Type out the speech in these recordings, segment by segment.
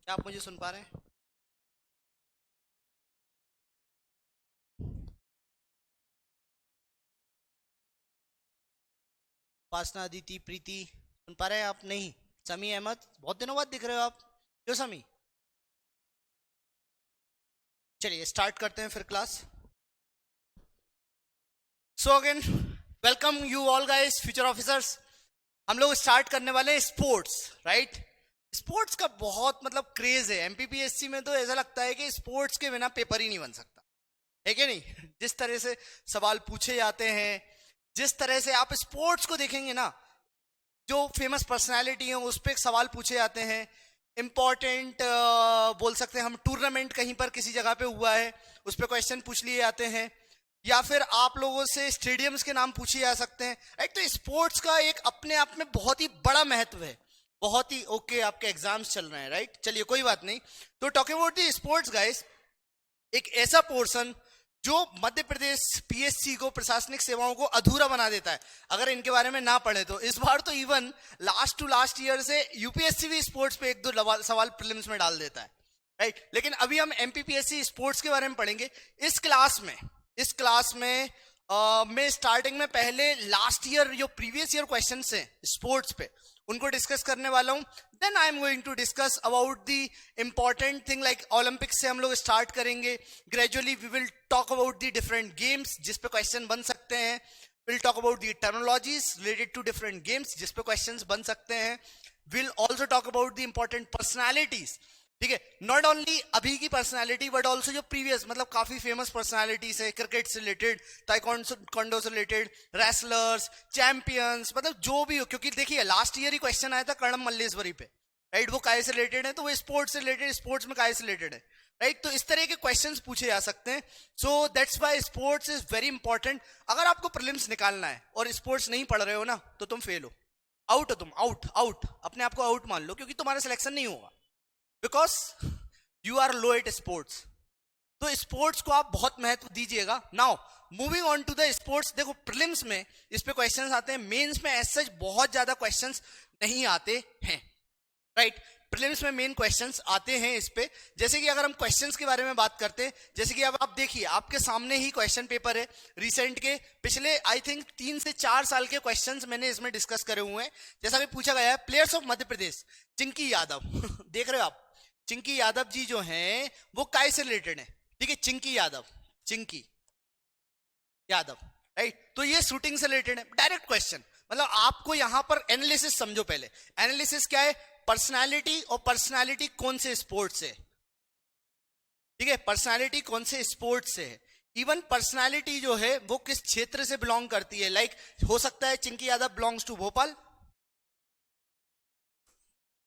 क्या आप मुझे सुन पा रहे हैं? उपासना, अदिति, प्रीति, सुन पा रहे हैं आप? नहीं? समी अहमद, बहुत दिनों बाद दिख रहे हो आप। क्यों समी? चलिए स्टार्ट करते हैं फिर class. So again welcome you all guys, future officers. हम लोग स्टार्ट करने वाले हैं स्पोर्ट्स, राइट? स्पोर्ट्स का बहुत मतलब क्रेज है एमपीपीएससी में, तो ऐसा लगता है कि स्पोर्ट्स के बिना पेपर ही नहीं बन सकता है कि नहीं? जिस तरह से सवाल पूछे जाते हैं, जिस तरह से आप स्पोर्ट्स को देखेंगे ना, जो फेमस पर्सनालिटी है उस पर सवाल पूछे जाते हैं। इंपॉर्टेंट बोल सकते हैं हम, टूर्नामेंट कहीं पर किसी जगह पे हुआ है उस पर क्वेश्चन पूछ लिए जाते हैं, या फिर आप लोगों से स्टेडियम्स के नाम पूछे जा सकते हैं, राइट? तो स्पोर्ट्स का एक अपने आप में बहुत ही बड़ा महत्व है, बहुत ही। ओके, आपके एग्जाम्स चल रहे हैं, राइट? चलिए कोई बात नहीं। तो talking about the sports guys, एक ऐसा पोर्शन जो मध्य प्रदेश पीएससी को, प्रशासनिक सेवाओं को अधूरा बना देता है अगर इनके बारे में ना पढ़े तो। इस बार तो even last to last year से यूपीएससी भी स्पोर्ट्स पे एक दो सवाल प्रीलिम्स में डाल देता है, राइट? लेकिन अभी हम एमपीपीएससी स्पोर्ट्स के बारे में पढ़ेंगे इस क्लास में मैं स्टार्टिंग में पहले लास्ट ईयर जो प्रीवियस ईयर क्वेश्चंस हैं स्पोर्ट्स पे उनको डिस्कस करने वाला हूं। Then I am going to discuss about the important thing, like Olympics से हम लोग स्टार्ट करेंगे। Gradually we will talk about the different games जिस पे क्वेश्चन बन सकते हैं। Will talk about the terminologies related to different games जिस पे क्वेश्चन बन सकते हैं। Will also talk about the important personalities, ठीक है? नॉट ओनली अभी की पर्सनालिटी बट ऑल्सो जो प्रीवियस, मतलब काफी फेमस पर्सनालिटीज है क्रिकेट से रिलेटेड, ताइक्वांडो से रिलेटेड, रेसलर्स, चैंपियंस, मतलब जो भी हो। क्योंकि देखिए लास्ट ईयर ही क्वेश्चन आया था कर्णम मल्लेश्वरी पे, राइट? वो काय से रिलेटेड है, तो वो स्पोर्ट्स से रिलेटेड, स्पोर्ट्स में काय से रिलेटेड है, राइट? तो इस तरह के क्वेश्चंस पूछे जा सकते हैं। So that's why sports is very important. अगर आपको प्रीलिम्स निकालना है और स्पोर्ट्स नहीं पढ़ रहे हो ना, तो तुम फेल हो, आउट हो तुम, आउट आउट, अपने आप को आउट मान लो, क्योंकि तुम्हारा सिलेक्शन नहीं होगा because you are low at sports. तो स्पोर्ट्स को आप बहुत महत्व दीजिएगा। Now moving on to the sports, देखो प्रीलिम्स में इस पे क्वेश्चंस आते हैं, मेंस में एज सच बहुत ज्यादा क्वेश्चंस नहीं आते हैं, राइट? प्रीलिम्स में मेन क्वेश्चंस आते हैं इस पे। जैसे कि अगर हम क्वेश्चंस के बारे में बात करते हैं, जैसे कि अब आप देखिए आपके सामने ही क्वेश्चन पेपर है रिसेंट के, पिछले आई थिंक 3 से 4 साल के क्वेश्चंस मैंने इसमें डिस्कस करे हुए हैं। जैसा कि पूछा गया है, प्लेयर्स ऑफ मध्य प्रदेश, चिंकी यादव देख रहे हो आप? चिंकी यादव जी जो हैं वो काय से रिलेटेड है? ठीक है, चिंकी यादव, चिंकी यादव, राइट? तो ये शूटिंग से रिलेटेड है, डायरेक्ट क्वेश्चन। मतलब आपको यहां पर एनालिसिस समझो पहले। एनालिसिस क्या है? पर्सनालिटी, और पर्सनालिटी कौन से स्पोर्ट्स से, ठीक है? पर्सनालिटी कौन से स्पोर्ट्स से है, इवन पर्सनालिटी जो है वो किस क्षेत्र से बिलोंग करती है। लाइक हो सकता है Chinki Yadav belongs to Bhopal,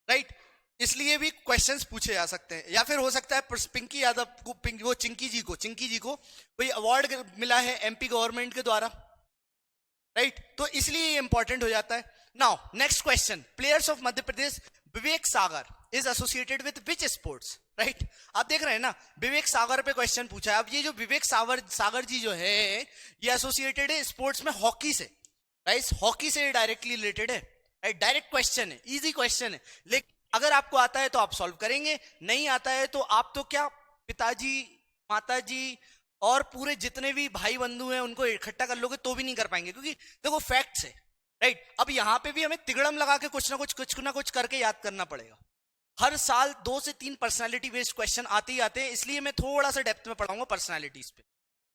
right? इसलिए भी क्वेश्चंस पूछे जा सकते हैं। या फिर हो सकता है पिंकी यादव को, वो चिंकी जी को कोई अवार्ड मिला है एमपी गवर्नमेंट के द्वारा, राइट? तो इसलिए ये इंपॉर्टेंट हो जाता है। Now next question, players of Madhya Pradesh, Vivek Sagar is associated with which sports, right? आप देख रहे हैं ना, विवेक सागर पे क्वेश्चन पूछा है। अब ये जो विवेक सागर जी जो है ये एसोसिएटेड है स्पोर्ट्स में हॉकी से, राइट? हॉकी से डायरेक्टली रिलेटेड है, राइट? डायरेक्ट क्वेश्चन है, इजी क्वेश्चन है। लेकिन अगर आपको आता है तो आप सॉल्व करेंगे, नहीं आता है तो आप तो क्या, पिताजी, माताजी और पूरे जितने भी भाई बंधु हैं उनको इकट्ठा कर लोगे तो भी नहीं कर पाएंगे, क्योंकि देखो फैक्ट्स है, राइट? अब यहां पे भी हमें तिगड़म लगा के कुछ ना कुछ करके याद करना पड़ेगा। हर साल 2 से 3 पर्सनालिटी बेस्ड क्वेश्चन आते ही आते हैं, इसलिए मैं थोड़ा सा डेप्थ में पढ़ाऊंगा पर्सनालिटीज पे,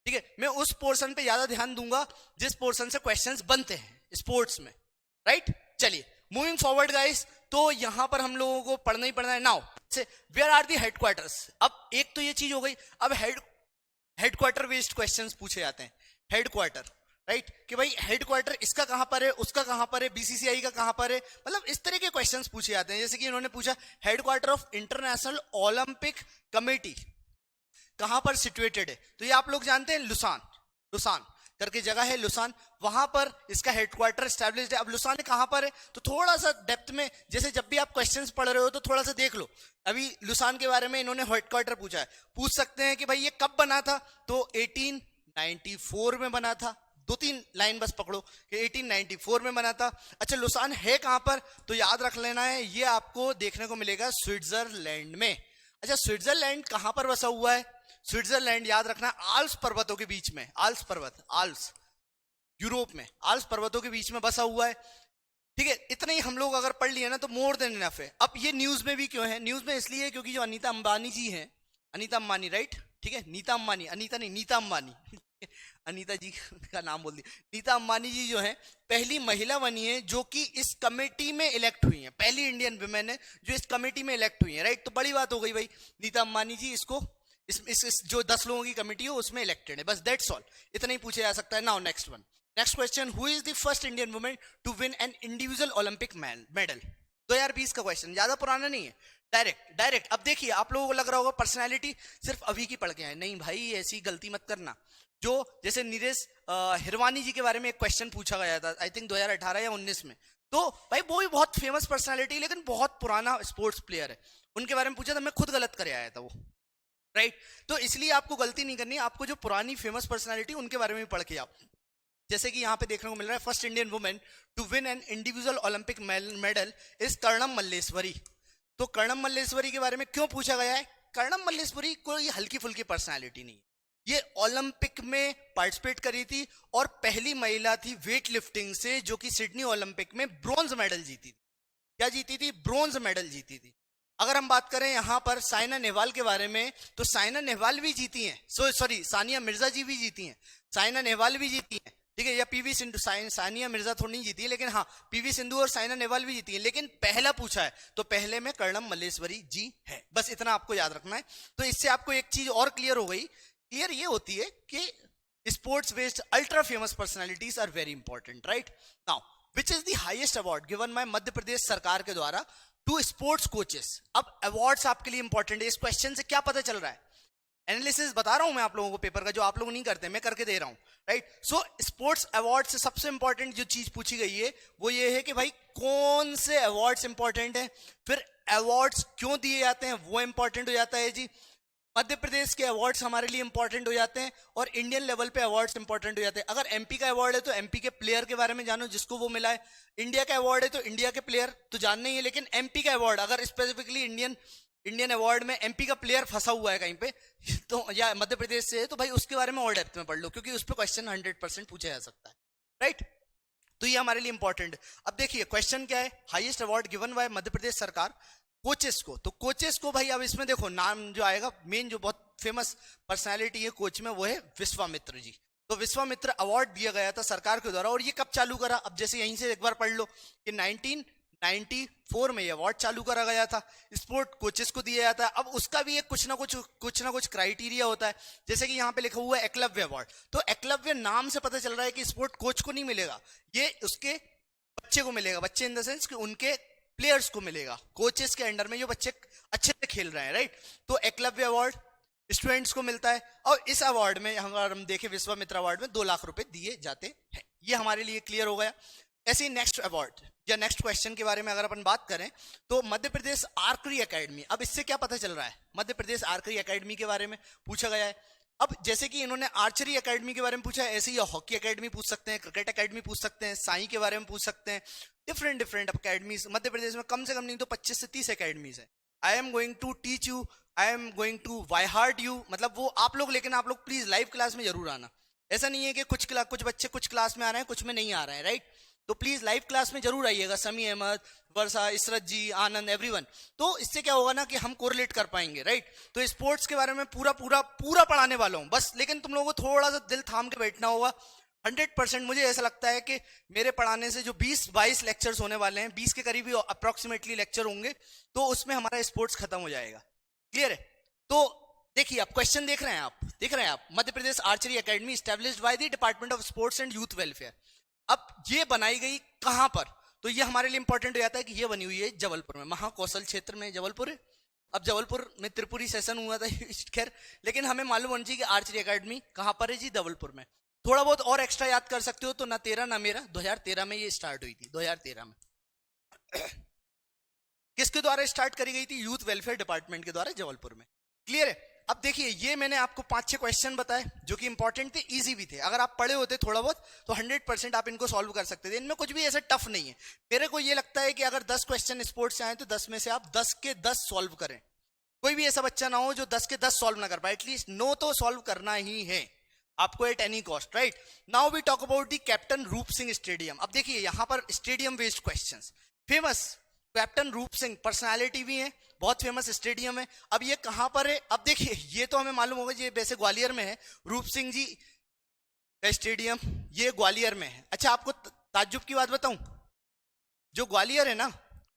ठीक है? मैं उस पोर्शन पे ज्यादा ध्यान दूंगा जिस पोर्शन से क्वेश्चंस बनते हैं स्पोर्ट्स में, राइट? चलिए मूविंग फॉरवर्ड गाइस, तो यहां पर हम लोगों को पढ़ना ही पढ़ना है। Now where are the headquarters, अब एक तो ये चीज हो गई। अब हेडक्वार्टर बेस्ड क्वेश्चंस पूछे जाते हैं। Headquarter, right? कि भाई हेडक्वार्टर इसका कहां पर है, उसका कहां पर है, बीसीसीआई का कहां पर है, मतलब इस तरह के क्वेश्चंस पूछे जाते हैं। जैसे कि इन्होंने पूछा headquarter of international Olympic committee कहां पर सिचुएटेड है, तो ये आप लोग जानते हैं, लुसान करके जगह है, लुसान, वहां पर इसका हेडक्वार्टर एस्टैब्लिश्ड है। अब लुसान कहां पर है, तो थोड़ा सा डेप्थ में, जैसे जब भी आप क्वेश्चंस पढ़ रहे हो तो थोड़ा सा देख लो। अभी लुसान के बारे में इन्होंने हेडक्वार्टर पूछा है, पूछ सकते हैं कि भाई ये कब बना था, तो 1894 में बना था, दो तीन लाइन बस पकड़ो कि 1894 में बना था। अच्छा, लुसान है कहां पर, तो याद रख लेना है, ये आपको देखने को मिलेगा स्विट्जरलैंड में। अच्छा, स्विट्जरलैंड कहां पर बसा हुआ है? स्विट्जरलैंड याद रखना आल्प्स पर्वतों के बीच में, आल्प्स पर्वत, आल्प्स यूरोप में, आल्प्स पर्वतों के बीच में बसा हुआ है। ठीक है, इतना ही हम लोग अगर पढ़ लिए ना तो मोर देन इनफ है। अब ये न्यूज में भी क्यों है? न्यूज में इसलिए क्योंकि जो अनीता अंबानी जी हैं, अनीता अंबानी, राइट, ठीक है, नीता अंबानी, अनीता नहीं, नीता अंबानी अनीता जी का नाम बोल दिया। नीता अंबानी जी जो है पहली महिला बनी है जो कि इस कमेटी में इलेक्ट हुई है, पहली इंडियन वुमेन है जो इस कमेटी में इलेक्ट हुई है, राइट। तो बड़ी बात हो गई भाई, नीता अंबानी जी इसको इस जो 10 लोगों की कमेटी है उसमें इलेक्टेड है, बस दैट्स ऑल, इतना ही पूछा जा सकता है। Now next one, next question, who is the first Indian women to win an individual Olympic medal? 2020 का क्वेश्चन, ज्यादा पुराना नहीं है, डायरेक्ट। अब देखिए, आप लोगों को लग रहा होगा पर्सनालिटी सिर्फ अभी की पढ़ के आए, नहीं भाई, ऐसी गलती मत करना। जो जैसे नीरज हिरवानी जी के बारे में एक क्वेश्चन पूछा गया था, आई थिंक 2018 या 19 में, तो भाई वो भी बहुत फेमस पर्सनालिटी लेकिन बहुत पुराना स्पोर्ट्स प्लेयर है, उनके बारे में पूछा था, मैं खुद गलत कर आया था वो, राइट। तो इसलिए आपको गलती नहीं करनी, आपको जो पुरानी फेमस पर्सनालिटी उनके बारे में पढ़ के आओ। जैसे कि यहाँ पे देखने को मिल रहा है, first Indian women to win an individual Olympic medal is Karnam Malleswari. तो कर्णम मल्लेश्वरी के बारे में क्यों पूछा गया है? कर्णम मल्लेश्वरी कोई हल्की फुल्की पर्सनालिटी नहीं, ये ओलंपिक में पार्टिसिपेट करी थी और पहली महिला थी वेट लिफ्टिंग से जो कि सिडनी ओलंपिक में ब्रॉन्ज मेडल जीती थी। क्या जीती थी? ब्रॉन्ज मेडल जीती थी। अगर हम बात करें यहां पर साइना नेहवाल के बारे में, तो साइना नेहवाल भी जीती हैं, सॉरी सानिया मिर्जा जी भी जीती हैं, साइना नेहवाल भी जीती हैं, ठीक है, या पीवी सिंधु, सानिया मिर्जा थोड़ी नहीं जीती है, लेकिन हाँ पीवी सिंधु और साइना नेहवाल भी जीती है, लेकिन पहला पूछा है तो पहले में कर्णम मल्लेश्वरी जी है, बस इतना आपको याद रखना है। तो इससे आपको एक चीज और क्लियर हो गई, क्लियर ये होती है कि sports based ultra famous personalities are very important, right. Now which is the highest award given by Madhya Pradesh सरकार के द्वारा टू स्पोर्ट्स कोचेस? अब अवार्ड्स आपके लिए इंपॉर्टेंट है, इस क्वेश्चन से क्या पता चल रहा है? एनालिसिस बता रहा हूं मैं आप लोगों को पेपर का, जो आप लोग नहीं करते मैं करके दे रहा हूं, राइट। सो स्पोर्ट्स अवार्ड से सबसे इंपॉर्टेंट जो चीज पूछी गई है वो ये है कि भाई कौन से अवार्ड्स इंपॉर्टेंट है, फिर अवार्ड्स क्यों दिए जाते हैं वो इंपॉर्टेंट हो जाता है जी। मध्य प्रदेश के अवार्ड्स हमारे लिए इंपॉर्टेंट हो जाते हैं और इंडियन लेवल पे अवार्ड्स इंपॉर्टेंट हो जाते हैं। अगर एमपी का अवार्ड है तो एमपी के प्लेयर के बारे में जानो जिसको वो मिला है, इंडिया का अवार्ड है तो इंडिया के प्लेयर तो जानने ही है, लेकिन एमपी का अवार्ड अगर स्पेसिफिकली इंडियन अवार्ड में एमपी का प्लेयर फंसा हुआ है कहीं पे तो या मध्य प्रदेश से है तो भाई उसके बारे में और डेप्थ में पढ़ लो, क्योंकि उस पर क्वेश्चन 100% पूछा जा सकता है, राइट। तो ये हमारे लिए इंपॉर्टेंट। अब देखिए क्वेश्चन क्या है, highest award given by Madhya Pradesh सरकार कोचेस को। तो कोचेस को भाई अब इसमें देखो नाम जो आएगा, मेन जो बहुत फेमस पर्सनालिटी है कोच में वो है विश्वामित्र जी। तो विश्वामित्र अवार्ड दिया गया था सरकार के द्वारा, और ये कब चालू करा? अब जैसे यहीं से एक बार पढ़ लो कि 1994 में ये अवार्ड चालू करा गया था, स्पोर्ट कोचेस को दिया जाता है। अब उसका भी एक कुछ ना कुछ क्राइटेरिया होता है, जैसे कि यहाँ पे लिखा हुआ है एकलव्य अवार्ड। तो एकलव्य नाम से पता चल रहा है कि स्पोर्ट कोच को नहीं मिलेगा, ये उसके बच्चे को मिलेगा, बच्चे इन द सेंस कि उनके प्लेयर्स को मिलेगा, कोचेस के अंडर में जो बच्चे अच्छे से खेल रहे हैं, राइट। तो एकलव्य अवार्ड स्टूडेंट्स को मिलता है, और इस अवार्ड में अगर हम देखें विश्वामित्र अवार्ड में 2 लाख रुपए दिए जाते हैं। ये हमारे लिए क्लियर हो गया। ऐसे ही नेक्स्ट अवार्ड या नेक्स्ट क्वेश्चन के बारे में अगर अपन बात करें तो मध्य प्रदेश आर्करी एकेडमी। अब इससे क्या पता चल रहा है? मध्य प्रदेश आर्करी एकेडमी के बारे में पूछा गया है। अब जैसे कि इन्होंने आर्चरी एकेडमी के बारे में पूछा है, ऐसे ही हॉकी एकेडमी पूछ सकते हैं, क्रिकेट एकेडमी पूछ सकते हैं, साई के बारे में पूछ सकते हैं, डिफरेंट अकेडमीज मध्य प्रदेश में कम से कम नहीं तो 25 से 30 अकेडमीज है। I am going to teach you, I am going to by heart you, मतलब वो आप लोग, लेकिन आप लोग प्लीज लाइव क्लास में जरूर आना। ऐसा नहीं है कि कुछ बच्चे कुछ क्लास में आ रहे हैं कुछ में नहीं आ रहे हैं, राइट। तो प्लीज लाइव क्लास में जरूर आइएगा, समी अहमद, वर्षा, इशरत जी, आनंद, एवरीवन। तो इससे क्या होगा ना कि हम कोरिलेट कर पाएंगे, राइट। तो स्पोर्ट्स के बारे में पूरा पढ़ाने वाला हूं बस, लेकिन तुम लोगों को थोड़ा सा दिल थाम के बैठना होगा। 100% मुझे ऐसा लगता है कि मेरे पढ़ाने से जो 20-22 लेक्चर्स होने वाले हैं, 20 के करीब ही अप्रोक्सीमेटली लेक्चर होंगे, तो उसमें हमारा स्पोर्ट्स खत्म हो जाएगा। क्लियर है? तो देखिए आप क्वेश्चन देख रहे हैं आप Madhya Pradesh archery academy established by the department of sports and youth welfare. अब ये बनाई गई कहां पर? तो ये हमारे लिए इंपॉर्टेंट हो जाता है कि ये बनी हुई है जबलपुर में, महाकौशल क्षेत्र में जबलपुर है। अब जबलपुर में त्रिपुरी सेशन हुआ था खैर, लेकिन हमें मालूम होना चाहिए कि आर्चरी एकेडमी कहां पर है जी? जबलपुर में। थोड़ा बहुत और एक्स्ट्रा याद कर सकते हो तो ना तेरा ना मेरा 2013 में ये स्टार्ट हुई थी, 2013 में किसके द्वारा स्टार्ट करी गई थी? यूथ वेलफेयर डिपार्टमेंट के द्वारा जबलपुर में। क्लियर है? अब देखिए ये मैंने आपको 5-6 क्वेश्चन बताए जो कि इंपॉर्टेंट थे, इजी भी थे। अगर आप पढ़े होते थोड़ा बहुत तो 100% आप इनको सॉल्व कर सकते थे। इनमें कुछ भी ऐसा टफ नहीं है। मेरे को ये लगता है कि अगर 10 क्वेश्चन स्पोर्ट्स से आए तो 10 में से आप 10 के 10 सॉल्व करें। कोई भी ऐसा बच्चा ना हो जो 10 के 10 सॉल्व ना कर पाए। एटलीस्ट 9 तो सॉल्व करना ही है आपको at any cost, right. Now we talk about the captain Roop Singh stadium. अब देखिए यहाँ पर stadium based questions. Famous captain Roop Singh personality भी है, बहुत फेमस स्टेडियम है। अब ये कहां पर है? अब देखिए ये तो हमें मालूम होगा, ये वैसे ग्वालियर में है रूप सिंह जी का स्टेडियम, ये ग्वालियर में है। अच्छा आपको ताज्जुब की बात बताऊं, जो ग्वालियर है ना,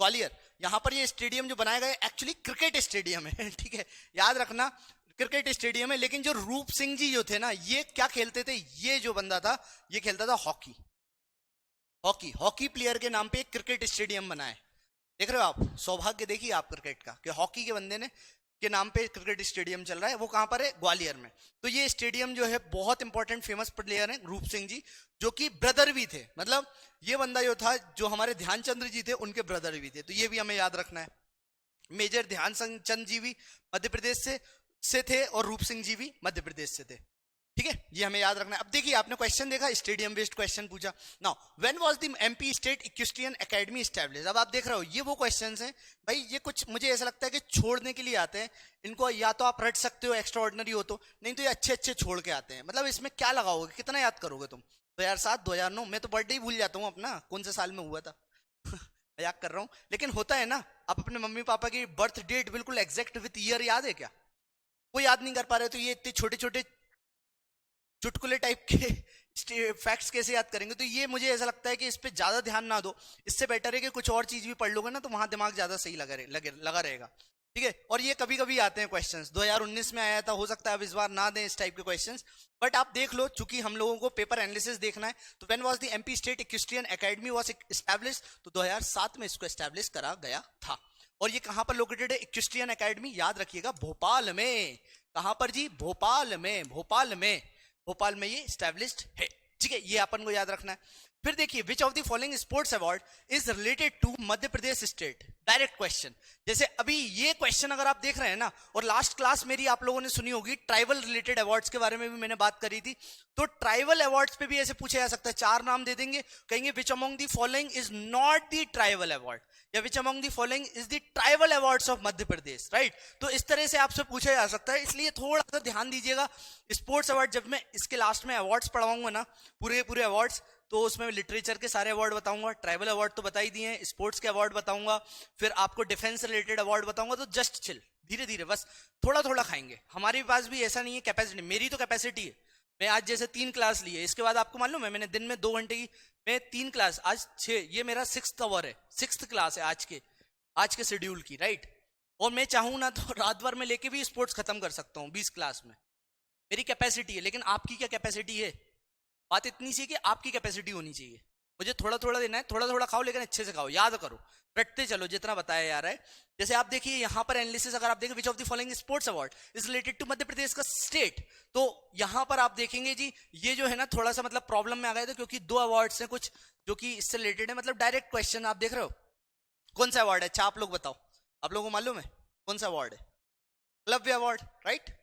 ग्वालियर, यहां पर ये स्टेडियम जो बनाया गया है एक्चुअली क्रिकेट स्टेडियम है ठीक है, याद रखना क्रिकेट स्टेडियम है। लेकिन जो रूप सिंह जी जो थे ना, ये क्या खेलते थे? ये जो बंदा था ये खेलता था हॉकी। हॉकी हॉकी प्लेयर के नाम पे एक क्रिकेट स्टेडियम बना है। देख रहे हो आप, सौभाग्य देखिए आप क्रिकेट का कि हॉकी के बंदे ने के नाम पे क्रिकेट स्टेडियम चल रहा है। वो कहां पर है? ग्वालियर में। तो ये स्टेडियम जो है बहुत इंपॉर्टेंट फेमस प्लेयर है रूप सिंह जी, जो कि ब्रदर भी थे। मतलब ये बंदा जो था, जो हमारे ध्यानचंद्र जी थे उनके ब्रदर भी थे। तो ये भी हमें याद रखना है। मेजर ध्यानचंद जी भी मध्य प्रदेश से थे और रूप सिंह जी भी मध्य प्रदेश से थे। ठीक है, ये हमें याद रखना है। अब देखिए आपने क्वेश्चन देखा, स्टेडियम बेस्ड क्वेश्चन पूछा। Now when was the MP state equestrian academy established. अब आप देख रहे हो ये वो क्वेश्चंस हैं भाई, ये कुछ मुझे ऐसा लगता है कि छोड़ने के लिए आते हैं। इनको या तो आप रट सकते हो एक्स्ट्रा ऑर्डिनरी हो तो, नहीं तो ये अच्छे अच्छे छोड़ के आते हैं। मतलब इसमें क्या लगाओगे, कितना याद करोगे तुम? 2007 2009, मैं तो बर्थडे ही भूल जाता हूँ अपना, कौन से साल में हुआ था मजाक कर रहा हूँ। लेकिन होता है ना, आप अपने मम्मी पापा की बर्थ डेट बिल्कुल एग्जैक्ट विथ ईयर याद है क्या? कोई याद नहीं कर पा रहे, तो ये इतने छोटे छोटे चुटकुले टाइप के फैक्ट्स कैसे याद करेंगे? तो ये मुझे ऐसा लगता है कि इस पे ज्यादा ध्यान ना दो। इससे बेटर है कि कुछ और चीज भी पढ़ लोगे ना, तो वहां दिमाग ज्यादा सही लगा रहेगा। ठीक है, और ये कभी कभी आते हैं क्वेश्चंस। 2019 में आया था, हो सकता है अब इस बार ना दें इस टाइप के क्वेश्चंस, बट आप देख लो, चूंकि हम लोगों को पेपर एनालिसिस देखना है। तो when was the MP state equestrian academy was established, तो 2007 में इसको एस्टैब्लिश करा गया था। और ये कहां पर लोकेटेड है इक्वेस्ट्रियन एकेडमी? याद रखिएगा भोपाल में। कहां पर जी? भोपाल में। भोपाल में, भोपाल में ये स्टैब्लिश्ड है। ठीक है, ये अपन को याद रखना है। फिर देखिए, which of the following sports award is related to Madhya Pradesh state? Direct question. जैसे अभी ये क्वेश्चन अगर आप देख रहे हैं ना, और लास्ट क्लास मेरी आप लोगों ने सुनी होगी, ट्राइबल रिलेटेड अवार्ड्स के बारे में भी मैंने बात करी थी। तो ट्राइबल अवार्ड्स पे भी ऐसे पूछा जा सकता है। 4 नाम दे देंगे, कहेंगे which among the following is not the tribal award, या which among the following is the tribal awards of Madhya Pradesh, right. तो इस तरह से आपसे पूछा जा सकता है, इसलिए थोड़ा सा ध्यान दीजिएगा। स्पोर्ट्स अवार्ड जब मैं इसके लास्ट में अवार्ड्स पढ़ाऊंगा ना, पूरे अवार्ड्स, तो उसमें लिटरेचर के सारे अवार्ड बताऊंगा, ट्राइबल अवार्ड तो बता ही दिए हैं, स्पोर्ट्स के अवार्ड बताऊंगा, फिर आपको डिफेंस रिलेटेड अवार्ड बताऊंगा। तो जस्ट चिल, धीरे धीरे, बस थोड़ा थोड़ा खाएंगे। हमारे पास भी ऐसा नहीं है कैपेसिटी, मेरी तो कैपेसिटी है। मैं आज जैसे 3 क्लास ली है, इसके बाद आपको मालूम है मैंने दिन में 2 घंटे की, मैं 3 क्लास, आज 6, ये मेरा 6th आवर है, 6th क्लास है आज के शेड्यूल की, राइट। और मैं चाहूं ना तो रात भर में लेके भी स्पोर्ट्स खत्म कर सकता हूँ 20 क्लास में, मेरी कैपेसिटी है। लेकिन आपकी क्या कैपेसिटी है? बात इतनी सी कि आपकी कैपेसिटी होनी चाहिए। मुझे थोड़ा थोड़ा देना है, थोड़ा थोड़ा खाओ, लेकिन अच्छे से खाओ, याद करो, रटते चलो जितना बताया जा रहा है। जैसे आप देखिए यहाँ पर एनालिसिस, अगर आप देखें which of the following sports award is related to Madhya Pradesh का स्टेट, तो यहाँ पर आप देखेंगे जी, ये जो है ना थोड़ा सा मतलब प्रॉब्लम में आ गए थे, क्योंकि 2 अवार्ड्स हैं कुछ जो कि इससे रिलेटेड है। मतलब डायरेक्ट क्वेश्चन आप देख रहे हो, कौन सा अवार्ड है? अच्छा आप लोग बताओ, आप लोगों को मालूम है कौन सा अवार्ड है? Eklavya award, right.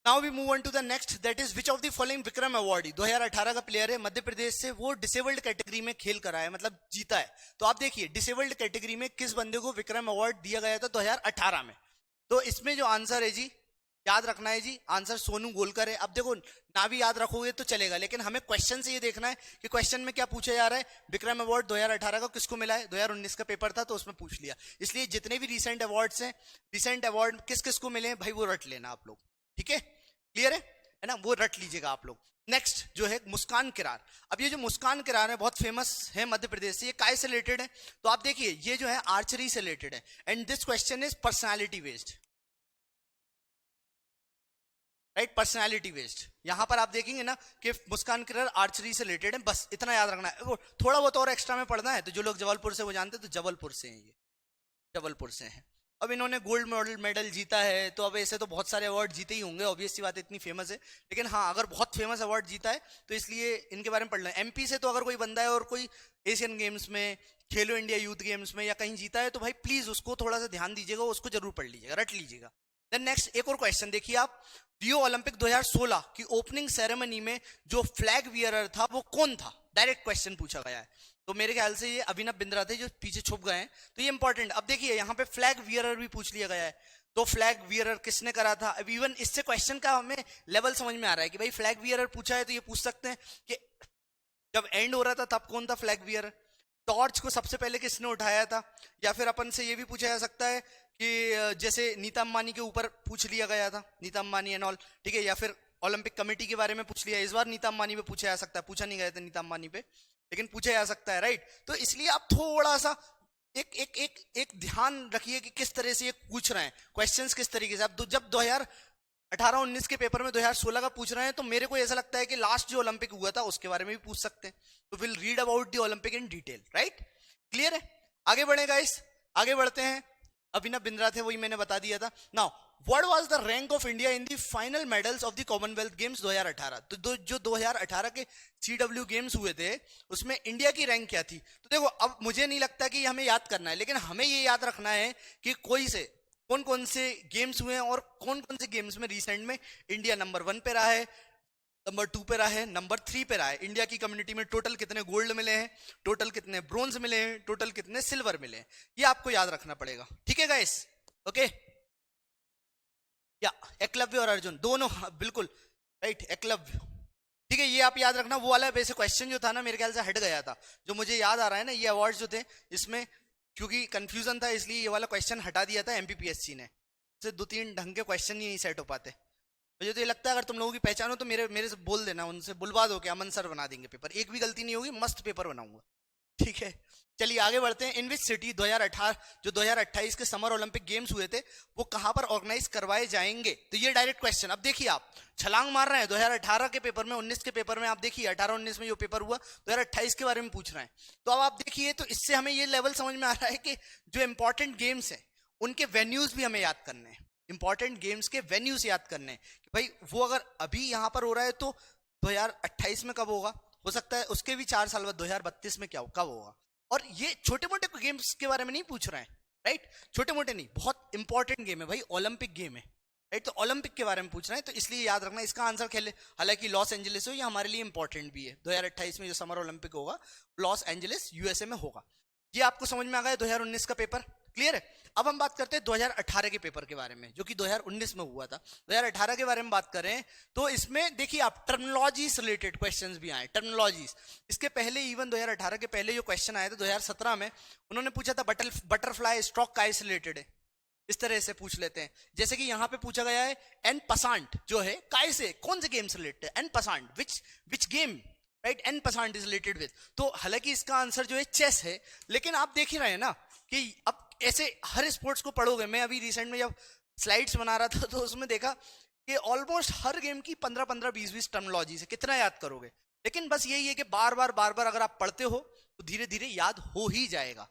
Now we move on to the next, that is which of the following Vikram awardee. 2018 का प्लेयर है, मध्य प्रदेश से, वो डिसेबल्ड कैटेगरी में खेल कर आया है, मतलब जीता है। तो आप देखिए डिसेबल्ड कैटेगरी में किस बंदे को विक्रम अवार्ड दिया गया था 2018 में। तो इसमें जो आंसर है जी, याद रखना है जी, आंसर सोनू गोलकर है। अब देखो ना भी याद रखोगे तो चलेगा, लेकिन हमें क्वेश्चन से ये देखना है कि क्वेश्चन में क्या पूछा जा रहा है। विक्रम अवार्ड 2018 का किसको मिला है? 2019 का पेपर था तो उसमें पूछ लिया। इसलिए जितने भी रिसेंट अवार्ड्स हैं, रिसेंट अवार्ड किस किस को मिले हैं भाई, वो रट लेना आप लोग, ठीक है, क्लियर है ना, वो रट लीजिएगा आप लोग। नेक्स्ट जो है मुस्कान किरार। अब ये जो मुस्कान किरार है बहुत फेमस है मध्य प्रदेश से। ये काय से रिलेटेड है? तो आप देखिए ये जो है आर्चरी से रिलेटेड है, and this question is personality based, right, personality based. यहां पर आप देखेंगे ना कि मुस्कान किरार आर्चरी से रिलेटेड है, बस इतना याद रखना है। वो थोड़ा बहुत और एक्स्ट्रा में पढ़ना है, तो जो लोग जबलपुर से वो जानते हैं, तो जबलपुर से हैं, ये जबलपुर से हैं। अब इन्होंने गोल्ड मेडल जीता है, तो अब ऐसे तो बहुत सारे अवार्ड जीते ही होंगे, ऑब्वियस सी बात, इतनी फेमस है। लेकिन हाँ, अगर बहुत फेमस अवार्ड जीता है तो इसलिए इनके बारे में पढ़ लें। एमपी से तो अगर कोई बंदा है और कोई एशियन गेम्स में, खेलो इंडिया यूथ गेम्स में या कहीं जीता है, तो भाई प्लीज उसको थोड़ा सा ध्यान दीजिएगा, उसको जरूर पढ़ लीजिएगा, रट लीजिएगा। देन नेक्स्ट एक और क्वेश्चन देखिए आप, रियो ओलंपिक 2016 की ओपनिंग सेरेमनी में जो फ्लैग वियरर था वो कौन था? डायरेक्ट क्वेश्चन पूछा गया है। तो मेरे ख्याल से ये अभिनव बिंद्रा थे जो पीछे छुप गए हैं, तो ये इंपॉर्टेंट। अब देखिए यहाँ पे फ्लैग वियरर भी पूछ लिया गया है, तो फ्लैग वियरर किसने करा था? अब इवन इससे क्वेश्चन का हमें लेवल समझ में आ रहा है कि भाई फ्लैग वियरर पूछा है तो ये पूछ सकते हैं कि जब एंड हो रहा था तब कौन था फ्लैग वियरर? टॉर्च को सबसे पहले किसने उठाया था? या फिर अपन से ये भी पूछा जा सकता है कि जैसे नीता अंबानी के ऊपर पूछ लिया गया था, नीता अंबानी एंड ऑल, ठीक है, या फिर ओलंपिक कमेटी के बारे में पूछ लिया। इस बार नीता अंबानी पे पूछा जा सकता है, पूछा नहीं गया था नीता अंबानी पे, लेकिन पूछा जा सकता है, राइट? तो इसलिए आप थोड़ा सा एक एक एक एक ध्यान रखिए कि किस तरह से ये पूछ रहे हैं क्वेश्चंस, किस तरीके से। अब जब 2018-19 के पेपर में 2016 का पूछ रहे हैं, तो मेरे को ऐसा लगता है कि लास्ट जो ओलंपिक हुआ था उसके बारे में भी पूछ सकते हैं। तो will read about the Olympic in detail, right? Clear है? आगे बढ़े गाइस, आगे बढ़ते हैं। अभिनव बिंद्रा थे, वही मैंने बता दिया था। Now what was the rank of India in the final medals of the Commonwealth games 2018? तो जो 2018 के CW गेम्स हुए थे उसमें इंडिया की रैंक क्या थी? तो देखो, अब मुझे नहीं लगता कि हमें याद करना है, लेकिन हमें ये याद रखना है कि कौन कौन से गेम्स हुए हैं और कौन कौन से गेम्स में रिसेंट में इंडिया नंबर 1 पे रहा है, नंबर 2 पे रहा है, नंबर 3 पे रहा है। इंडिया की कम्युनिटी में टोटल कितने गोल्ड मिले हैं, टोटल कितने ब्रोंज मिले हैं, टोटल कितने सिल्वर मिले हैं, ये आपको याद रखना पड़ेगा। ठीक है गाइस? ओके, या एकलव्य और अर्जुन दोनों, बिल्कुल राइट, एकलव्य, ठीक है, ये आप याद रखना। वो वाला वैसे क्वेश्चन जो था ना, मेरे ख्याल से हट गया था। जो मुझे याद आ रहा है ना, ये अवार्ड जो थे इसमें क्योंकि कंफ्यूजन था, इसलिए ये वाला क्वेश्चन हटा दिया था MPPSC ने। से 2-3 ढंग के क्वेश्चन ही नहीं सेट हो पाते। मुझे तो ये लगता है अगर तुम लोगों की पहचान हो तो मेरे से बोल देना, उनसे बुलवा दो कि अमन सर बना देंगे पेपर, एक भी गलती नहीं होगी, मस्त पेपर बनाऊंगा। ठीक है, चलिए आगे बढ़ते हैं। इन विच सिटी 2018 जो 2028 के समर ओलंपिक गेम्स हुए थे वो कहां पर ऑर्गेनाइज करवाए जाएंगे? तो ये डायरेक्ट क्वेश्चन। अब देखिए आप छलांग मार रहे हैं 2018 के पेपर में, 19 के पेपर में। आप देखिए 18-19 में जो पेपर हुआ 2028 के बारे में पूछ रहे हैं, तो अब आप देखिए, तो इससे हमें ये लेवल समझ में आ रहा है कि जो इंपॉर्टेंट गेम्स है उनके वेन्यूज भी हमें याद करने हैं, इंपॉर्टेंट गेम्स के वेन्यूज याद करने हैं कि भाई वो अगर अभी यहां पर हो रहा है तो 2028 में कब होगा, हो सकता है उसके भी 4 साल बाद 2032 में कब होगा। और ये छोटे मोटे गेम्स के बारे में नहीं पूछ रहे हैं, राइट? छोटे मोटे नहीं, बहुत इंपॉर्टेंट गेम है भाई, ओलंपिक गेम है, राइट? तो ओलंपिक के बारे में पूछ रहे हैं, तो इसलिए याद रखना। इसका आंसर खेले हालांकि लॉस एंजलिस हो, ये हमारे लिए इंपॉर्टेंट भी है। 2028 में जो समर ओलंपिक होगा लॉस एंजलिस USA में होगा। ये आपको समझ में आ गया 2019 का पेपर, क्लियर है? अब हम बात करते हैं 2018 के पेपर के बारे में, जो कि 2019 में हुआ था। 2018 के बारे में बात करें तो इसमें देखिए आप टर्मिनोलॉजीज रिलेटेड क्वेश्चंस भी आए, टर्मिनोलॉजीज। इसके पहले इवन 2018 के पहले जो क्वेश्चन आए थे 2017 में, उन्होंने पूछा था बटरफ्लाई स्ट्रोक काय से रिलेटेड है, इस तरह से पूछ लेते हैं। जैसे कि यहाँ पे पूछा गया है एन पसांट जो है काय से, कौन से गेम से रिलेटेड है? En passant which game, right? En passant is related with. तो हालांकि इसका आंसर जो है चेस है, लेकिन आप देख ही रहे हैं ना कि अब ऐसे हर स्पोर्ट्स को पढ़ोगे। मैं अभी रिसेंट में जब स्लाइड्स बना रहा था तो उसमें देखा कि ऑलमोस्ट हर गेम की 15-15, 20-20 टर्मिनोलॉजी से कितना याद करोगे? लेकिन बस यही है कि बार बार अगर आप पढ़ते हो तो धीरे धीरे याद हो ही जाएगा।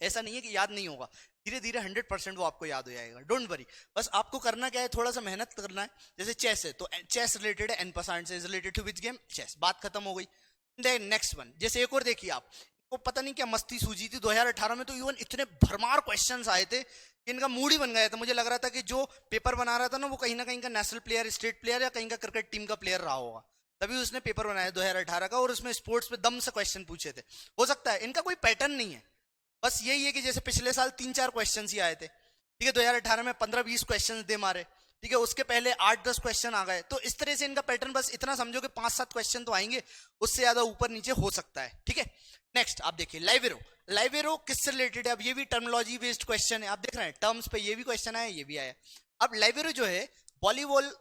ऐसा नहीं है कि याद नहीं होगा, धीरे धीरे 100% वो आपको याद हो जाएगा, डोंट वरी। बस आपको करना क्या है, थोड़ा सा मेहनत करना है। जैसे चेस है तो चेस रिलेटेड है, N% से related to which game? Chess, बात खत्म हो गई। नेक्स्ट वन, जैसे एक और देखिए आप, को पता नहीं क्या मस्ती सूझी थी 2018 में, तो इवन इतने भरमार क्वेश्चंस आए थे कि इनका मूड ही बन गया था। मुझे लग रहा था कि जो पेपर बना रहा था ना वो कहीं ना कहीं का नेशनल प्लेयर, स्टेट प्लेयर या कहीं का क्रिकेट टीम का प्लेयर रहा होगा, तभी उसने पेपर बनाया 2018 का, और उसमें स्पोर्ट्स पे दम से क्वेश्चन पूछे थे। हो सकता है इनका कोई पैटर्न नहीं है, बस यही है कि जैसे पिछले साल 3-4 क्वेश्चन ही आए थे, ठीक है, 2018 में 15-20 क्वेश्चन दे मारे, ठीक है, उसके पहले 8-10 क्वेश्चन आ गए। तो इस तरह से इनका पैटर्न, बस इतना समझो कि 5-7 क्वेश्चन तो आएंगे, उससे ज्यादा ऊपर नीचे हो सकता है, ठीक है। नेक्स्ट आप देखिए लाइवेरो किससे रिलेटेड है? अब ये भी टर्मिनोलॉजी बेस्ड क्वेश्चन है। आप देख रहे हैं टर्म्स पे ये भी क्वेश्चन आया, ये भी आया। अब लाइवेरो जो है वॉलीबॉल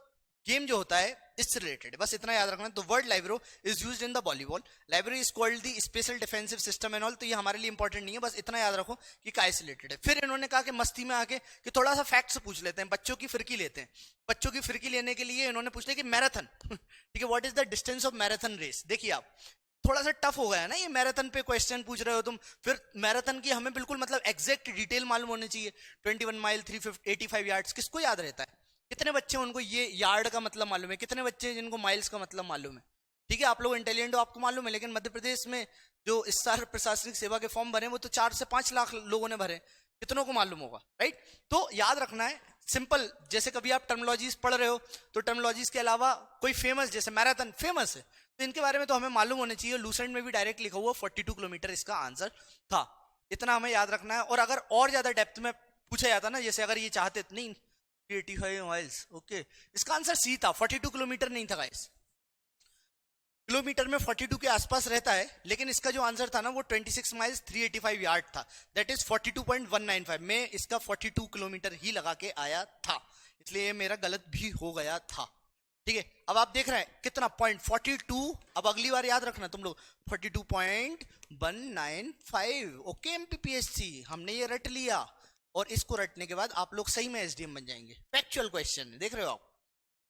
गेम जो होता है इससे रिलेटेड है, बस इतना याद रखना। तो word लाइवेरो is used in the volleyball, लाइवेरो is called the special defensive system and all. तो ये हमारे लिए इंपॉर्टेंट नहीं है, बस इतना याद रखो कि काय से रिलेटेड है। फिर इन्होंने कहा कि मस्ती में आके कि थोड़ा सा फैक्ट्स पूछ लेते हैं, बच्चों की फिरकी लेते हैं। बच्चों की फिरकी लेने के लिए इन्होंने पूछ लिया कि मैराथन, ठीक है, what is the distance of marathon race. देखिए आप थोड़ा सा टफ हो गया है ना ये, मैराथन पे क्वेश्चन पूछ रहे हो तुम। फिर मैराथन की हमें बिल्कुल मतलब एग्जैक्ट डिटेल मालूम होनी चाहिए। 21 माइल 385 यार्ड्स किसको याद रहता है? कितने बच्चे उनको ये यार्ड का मतलब मालूम है? कितने बच्चे जिनको माइल्स का मतलब मालूम है? ठीक है, आप लोग इंटेलिजेंट हो, आपको मालूम है। लेकिन मध्य प्रदेश में जो इस साल प्रशासनिक सेवा के फॉर्म भरे वो तो 4 से 5 लाख लोगों ने भरे, कितनों को मालूम होगा, राइट? तो याद रखना है सिंपल, जैसे कभी आप टर्मिनोलॉजीज पढ़ रहे हो तो टर्मिनोलॉजीज के अलावा कोई फेमस, जैसे मैराथन फेमस है तो इनके बारे में तो हमें मालूम होने चाहिए। लूसेंट में भी डायरेक्ट लिखा हुआ 42 किलोमीटर इसका आंसर था, इतना हमें याद रखना है। और अगर और ज्यादा डेप्थ में पूछा जाता ना, जैसे अगर ये चाहते नहीं 85 माइल्स, ओके, इसका आंसर सी था, 42 किलोमीटर नहीं था गाइस। किलोमीटर में 42 के आसपास रहता है, लेकिन इसका जो आंसर था ना वो 26 माइल्स 385 यार्ड था, दैट इज 42.195। मैं इसका 42 किलोमीटर ही लगा के आया था, इसलिए ये मेरा गलत भी हो गया था, ठीक है? अब आप देख रहे हैं कितना पॉइंट 42, अब अगली बार याद रखना तुम लोग 42.195। ओके एमपीपीएससी, हमने ये रट लिया और इसको रटने के बाद आप लोग सही में एसडीएम बन जाएंगे। फैक्चुअल क्वेश्चन देख रहे हो आप,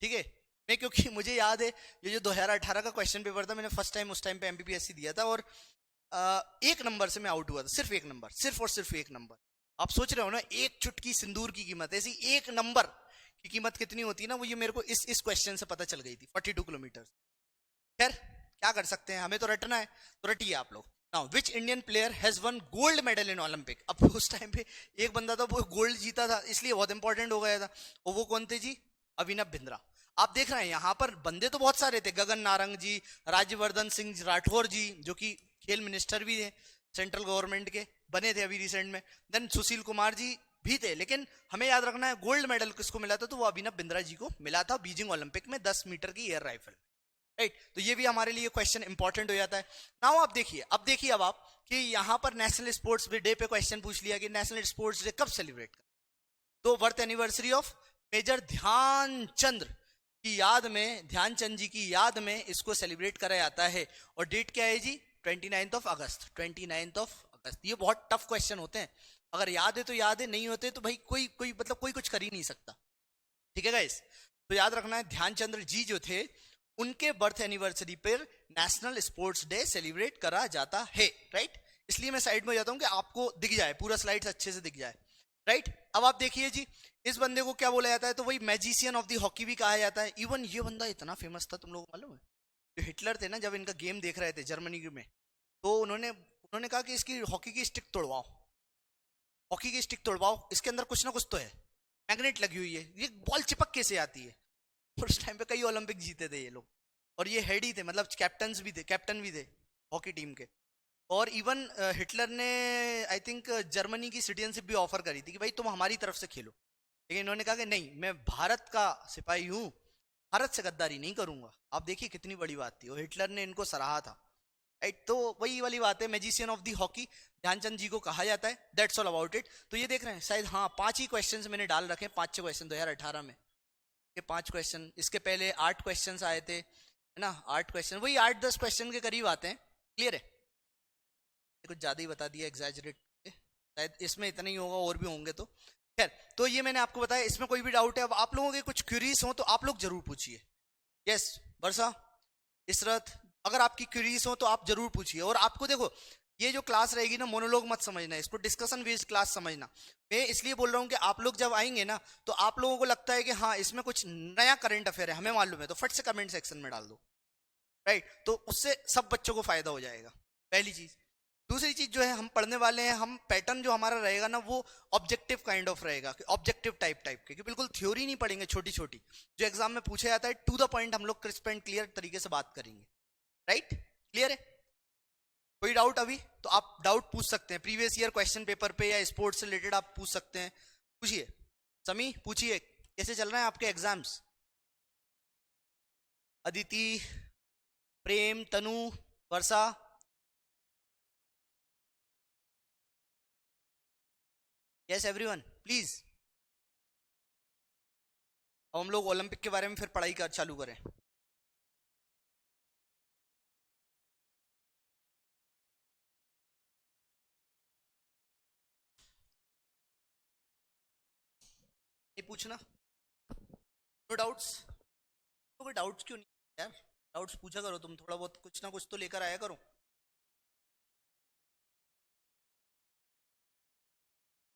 ठीक है? मैं क्योंकि मुझे याद है ये जो 2018 का क्वेश्चन पेपर था, मैंने फर्स्ट टाइम उस टाइम पे एमपीपीएससी दिया था और एक नंबर से मैं आउट हुआ था, सिर्फ एक नंबर, सिर्फ और सिर्फ एक नंबर। आप सोच रहे हो ना एक चुटकी सिंदूर की कीमत, ऐसी एक नंबर की कीमत कितनी होती है ना, वो ये मेरे को इस क्वेश्चन से पता चल गई थी, 42 किलोमीटर। खैर क्या कर सकते हैं, हमें तो रटना है, तो रटिए आप लोग। Now which Indian player has one gold medal in Olympic? अब उस टाइम पे एक बंदा था वो गोल्ड जीता था, इसलिए बहुत इंपॉर्टेंट हो गया था, और वो कौन थे जी? अभिनव बिंद्रा। आप देख रहे हैं यहाँ पर बंदे तो बहुत सारे थे, गगन नारंग जी, राज्यवर्धन सिंह राठौर जी जो कि खेल मिनिस्टर भी थे, सेंट्रल गवर्नमेंट के बने थे अभी रिसेंट में, देन सुशील कुमार जी भी थे। लेकिन हमें याद रखना है गोल्ड मेडल किसको मिला था, तो वो अभिनव बिंद्रा जी को मिला था बीजिंग ओलंपिक में 10 मीटर की एयर राइफल, राइट? तो ये भी हमारे लिए क्वेश्चन इंपॉर्टेंट हो जाता है। नाउ आप देखिए, अब आप कि यहाँ पर नेशनल स्पोर्ट्स डे पे क्वेश्चन पूछ लिया कि नेशनल स्पोर्ट्स डे कब सेलिब्रेट कर, तो birth anniversary of major Dhyanchand की याद में, ध्यानचंद जी की याद में इसको सेलिब्रेट करा जाता है। और डेट क्या है जी? 29 ऑफ अगस्त, 29 ऑफ अगस्त। ये बहुत टफ क्वेश्चन होते हैं, अगर याद है तो याद है, नहीं होते तो भाई कोई मतलब कोई कुछ कर ही नहीं सकता, ठीक है गाइस? तो याद रखना है ध्यानचंद्र जी जो थे उनके बर्थ एनिवर्सरी पर नेशनल स्पोर्ट्स डे सेलिब्रेट करा जाता है, राइट? इसलिए मैं साइड में जाता हूं कि आपको दिख जाए, पूरा स्लाइड्स अच्छे से दिख जाए, राइट? अब आप देखिए जी, इस बंदे को क्या बोला जाता है, तो वही मैजिशियन ऑफ द हॉकी भी कहा जाता है। इवन ये बंदा इतना फेमस था, तुम लोगों को मालूम है? जो हिटलर थे ना, जब इनका गेम देख रहे थे जर्मनी में, तो उन्होंने कहा कि इसकी हॉकी की स्टिक तोड़वाओ, हॉकी की स्टिक तोड़वाओ, इसके अंदर कुछ ना कुछ तो है, मैग्नेट लगी हुई है, ये बॉल चिपक कैसे आती है? और उस टाइम पे कई ओलंपिक जीते थे ये लोग, और ये हेड ही थे, मतलब कैप्टन भी थे हॉकी टीम के। और इवन हिटलर ने आई थिंक जर्मनी की सिटीजनशिप भी ऑफर करी थी कि भाई तुम हमारी तरफ से खेलो, लेकिन इन्होंने कहा कि नहीं, मैं भारत का सिपाही हूं, भारत से गद्दारी नहीं करूंगा। आप देखिए कितनी बड़ी बात थी, और हिटलर ने इनको सराहा था, राइट? तो वही वाली बात है, magician of the hockey Dhyanchand ji को कहा जाता है, दैट्स ऑल अबाउट इट। तो ये देख रहे हैं शायद, हाँ 5 ही क्वेश्चन मैंने डाल रखे, 5-6 क्वेश्चन 2018 में, ये 5 क्वेश्चन, इसके पहले 8 क्वेश्चन आए थे, है ना? 8 क्वेश्चन, वही 8-10 क्वेश्चन के करीब आते हैं, क्लियर है? कुछ ज्यादा ही बता दिया, एग्जैजरेट, शायद इसमें इतना ही होगा, और भी होंगे तो खैर। तो ये मैंने आपको बताया, इसमें कोई भी डाउट है, अब आप लोगों के कुछ क्यूरीज हो तो आप लोग जरूर पूछिए। यस वर्षा, इसरत, अगर आपकी क्यूरीज हो तो आप जरूर पूछिए। और आपको देखो, ये जो क्लास रहेगी ना, मोनोलॉग मत समझना, इसको डिस्कशन बेस्ड क्लास समझना। मैं इसलिए बोल रहा हूँ कि आप लोग जब आएंगे ना, तो आप लोगों को लगता है कि हाँ इसमें कुछ नया करंट अफेयर है, हमें मालूम है, तो फट से कमेंट सेक्शन में डाल दो, राइट? तो उससे सब बच्चों को फायदा हो जाएगा, पहली चीज। दूसरी चीज जो है, हम पढ़ने वाले हैं, हम पैटर्न जो हमारा रहेगा ना, वो ऑब्जेक्टिव काइंड ऑफ रहेगा, ऑब्जेक्टिव टाइप के, कि बिल्कुल थ्योरी नहीं पढ़ेंगे छोटी छोटी, जो एग्जाम में पूछा जाता है टू द पॉइंट हम लोग क्रिस्प एंड क्लियर तरीके से बात करेंगे, राइट? क्लियर है? कोई डाउट अभी? तो आप डाउट पूछ सकते हैं, प्रीवियस ईयर क्वेश्चन पेपर पे या स्पोर्ट्स से रिलेटेड आप पूछ सकते हैं, पूछिए। समी पूछिए, कैसे चल रहे हैं आपके exams? Aditi, Prem, Tanu, Varsha, yes everyone please. अब हम लोग ओलंपिक के बारे में फिर पढ़ाई कर चालू करें। ये पूछना, नो डाउट्स? तो कोई डाउट्स क्यों नहीं यार? डाउट्स पूछा करो तुम, थोड़ा बहुत कुछ ना कुछ तो लेकर आया करो।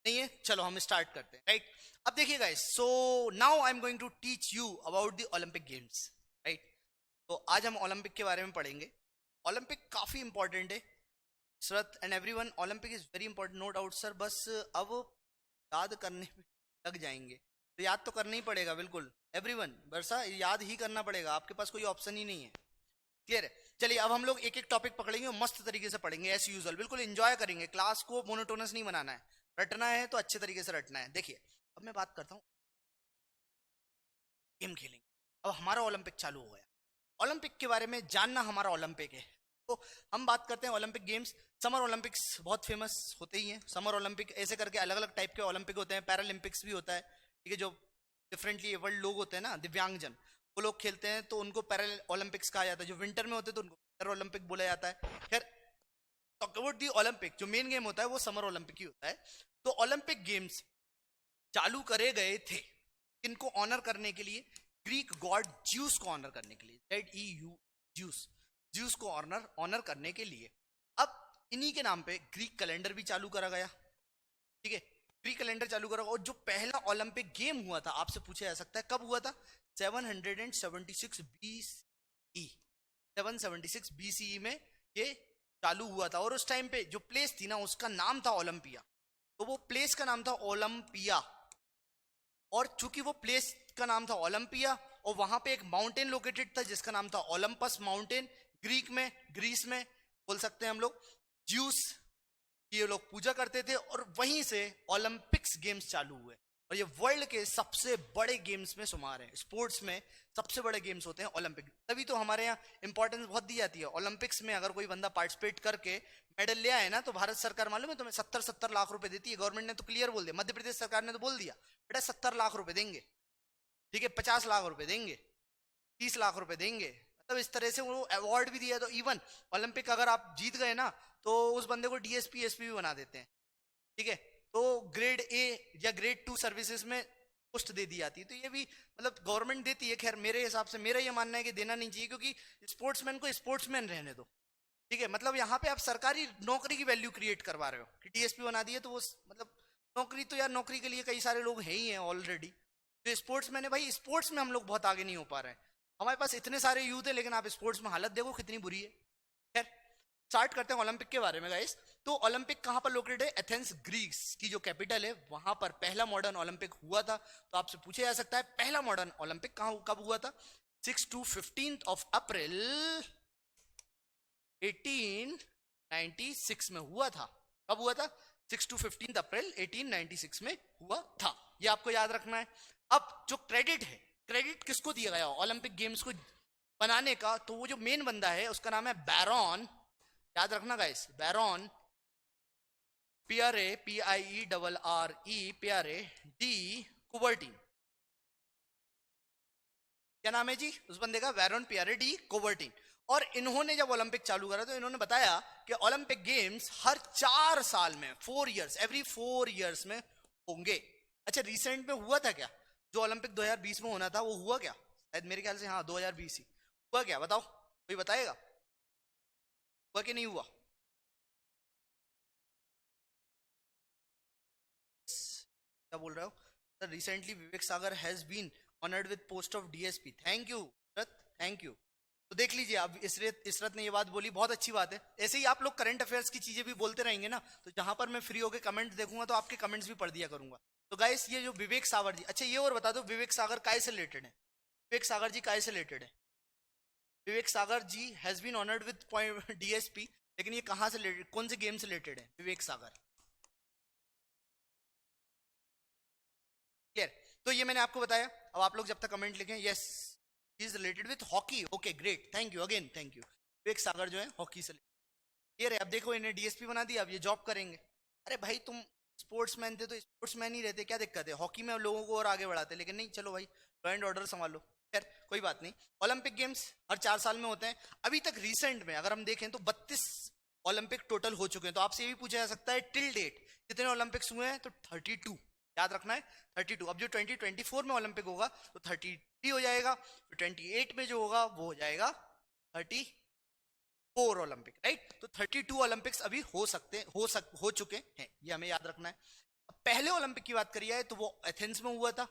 नहीं है? चलो हम स्टार्ट करते हैं, राइट? अब देखिए guys, so now I am going to teach you about the Olympic games, right? तो आज हम ओलंपिक के बारे में पढ़ेंगे। ओलंपिक काफी इंपॉर्टेंट है, Sharat and everyone, Olympic is very important, no doubt sir. बस अब याद करने में लग जाएंगे, तो याद तो करना ही पड़ेगा बिल्कुल एवरीवन, वर्षा याद ही करना पड़ेगा, आपके पास कोई ऑप्शन ही नहीं है। क्लियर है? चलिए अब हम लोग एक एक टॉपिक पकड़ेंगे और मस्त तरीके से पढ़ेंगे एज यूजुअल, बिल्कुल एंजॉय करेंगे, क्लास को मोनोटोनस नहीं बनाना है, रटना है तो अच्छे तरीके से रटना है। देखिए अब मैं बात करता हूँ, गेम खेलेंगे। अब हमारा ओलंपिक चालू हो गया, ओलंपिक के बारे में जानना हमारा ओलंपिक है, तो हम बात करते हैं ओलंपिक गेम्स। समर ओलंपिक्स बहुत फेमस होते ही हैं, समर ओलंपिक ऐसे करके अलग अलग टाइप के ओलंपिक होते हैं, पैरालंपिक्स भी होता है, ठीक है, जो डिफरेंटली एबल्ड लोग होते हैं ना, दिव्यांगजन, वो लोग खेलते हैं तो उनको पैरा ओलंपिक्स कहा जाता है, जो विंटर में होते हैं तो उनको विंटर ओलंपिक बोला जाता है। खैर टॉक अबाउट दी ओलंपिक, जो मेन गेम होता है वो समर ओलंपिक ही होता है। तो ओलंपिक गेम्स चालू करे गए थे इनको ऑनर करने के लिए, ग्रीक गॉड ज्यूस को ऑनर करने के लिए, ZEU ज्यूस, ज्यूस को ऑनर ऑनर करने के लिए। अब इन्हीं के नाम पे ग्रीक कैलेंडर भी चालू करा गया, ठीक है, ग्रीक कैलेंडर चालू करा। और जो पहला ओलंपिक गेम हुआ था, आपसे पूछा जा सकता है कब हुआ था, 776 BCE, 776 BCE में ये चालू हुआ था। और उस टाइम पे जो प्लेस थी ना उसका नाम था ओलंपिया, तो वो प्लेस का नाम था ओलंपिया। और चूंकि वो प्लेस का नाम था ओलंपिया और वहां पे एक माउंटेन लोकेटेड था जिसका नाम था ओलंपस माउंटेन, ग्रीक में, ग्रीस में बोल सकते हैं हम लोग, ज्यूस ये लोग पूजा करते थे, और वहीं से ओलंपिक्स गेम्स चालू हुए। और ये वर्ल्ड के सबसे बड़े गेम्स में शुमार है, स्पोर्ट्स में सबसे बड़े गेम्स होते हैं ओलंपिक, तभी तो हमारे यहाँ इंपॉर्टेंस बहुत दी जाती है। ओलंपिक्स में अगर कोई बंदा पार्टिसिपेट करके मेडल ले आए ना, तो भारत सरकार मालूम है तुम्हें 70-70 लाख रुपए देती है, गवर्नमेंट ने तो क्लियर बोल दिया, मध्य प्रदेश सरकार ने तो बोल दिया बेटा 70 लाख रुपए देंगे, ठीक है, 50 लाख रुपए देंगे, 30 लाख रुपए देंगे, मतलब इस तरह से वो अवार्ड भी दिया। तो इवन ओलंपिक अगर आप जीत गए ना तो उस बंदे को DSP SP भी बना देते हैं, ठीक है, तो ग्रेड A या ग्रेड 2 सर्विसेज में पोस्ट दे दी जाती है। तो ये भी मतलब गवर्नमेंट देती है, खैर मेरे हिसाब से मेरा ये मानना है कि देना नहीं चाहिए, क्योंकि स्पोर्ट्समैन को स्पोर्ट्समैन रहने दो, ठीक है, मतलब यहाँ पे आप सरकारी नौकरी की वैल्यू क्रिएट करवा रहे हो कि DSP बना दिए, तो वो मतलब नौकरी तो यार, नौकरी के लिए कई सारे लोग हैं ही हैं ऑलरेडी। जो स्पोर्ट्समैन है भाई, स्पोर्ट्स में हम लोग बहुत आगे नहीं हो पा रहे हैं, हमारे पास इतने सारे यूथ है लेकिन आप स्पोर्ट्स में हालत देखो कितनी बुरी है। खैर स्टार्ट करते हैं ओलंपिक के बारे में गाइस। तो ओलंपिक कहां पर लोकेटेड है, एथेंस ग्रीस की जो कैपिटल है वहां पर पहला मॉडर्न ओलंपिक हुआ था। तो आपसे पूछा जा सकता है पहला मॉडर्न ओलंपिक कब हुआ था, 6 to 15 of April 1896 में हुआ था। कब हुआ था, 6 to 15 अप्रैल 1896 में हुआ था, ये आपको याद रखना है। अब जो क्रेडिट है, क्रेडिट किसको दिया गया ओलंपिक गेम्स को बनाने का, तो वो जो मेन बंदा है उसका नाम है बैरॉन, याद रखना guys, baron Pierre, PIERRE, Pierre de Coubertin. क्या नाम है जी उस बंदे का, बैरॉन पियरे डी कुबर्टीन। और इन्होंने जब ओलंपिक चालू करा तो इन्होंने बताया कि ओलंपिक गेम्स हर 4 साल में, 4 years, एवरी 4 years में होंगे। अच्छा रिसेंट में हुआ था क्या, जो ओलंपिक 2020 में होना था वो हुआ क्या, शायद मेरे ख्याल से हाँ 2020 ही हुआ क्या, बताओ कोई बताएगा, हुआ कि नहीं हुआ? क्या बोल रहे हो sir, recently Vivek Sagar has been honoured with post of DSP, thank you thank you. तो देख लीजिए, अब इसरत ने ये बात बोली, बहुत अच्छी बात है। ऐसे ही आप लोग करंट अफेयर्स की चीजें भी बोलते रहेंगे ना, तो जहां पर मैं फ्री होकर कमेंट देखूंगा तो आपके कमेंट्स भी पढ़ दिया करूंगा। तो गाइस ये जो विवेक सागर जी, अच्छा ये और बता दो विवेक सागर काय से रिलेटेड है, विवेक सागर जी काय से रिलेटेड है, Vivek Sagar ji has been honoured with DSP, लेकिन ये कहां से रिलेटेड, कौन से गेम से रिलेटेड है विवेक सागर, क्लियर? तो ये मैंने आपको बताया। अब आप लोग जब तक कमेंट लिखें, yes is related with hockey, okay great, thank you again, thank you. Vivek Sagar जो है हॉकी से क्लियर है। अब देखो इन्हें DSP बना दिया, अब ये जॉब करेंगे। अरे भाई तुम स्पोर्ट्समैन थे तो स्पोर्ट्समैन ही रहते, क्या दिक्कत है, हॉकी में लोगों को और आगे बढ़ाते, लेकिन नहीं, चलो भाई लॉ एंड ऑर्डर संभालो, खैर कोई बात नहीं। ओलंपिक गेम्स हर 4 साल में होते हैं। अभी तक रिसेंट में अगर हम देखें तो 32 ओलंपिक टोटल हो चुके हैं। तो आपसे ये भी पूछा जा सकता है टिल डेट कितने ओलंपिक्स हुए हैं, तो 32, याद रखना है 32। अब जो 2024 में ओलंपिक होगा तो 33 हो जाएगा, तो 28 में जो होगा वो हो जाएगा 34 ओलंपिक, राइट। तो 32 ओलंपिक्स अभी हो चुके हैं, ये हमें याद रखना है। अब पहले ओलंपिक की बात करिए तो वो एथेंस में हुआ था।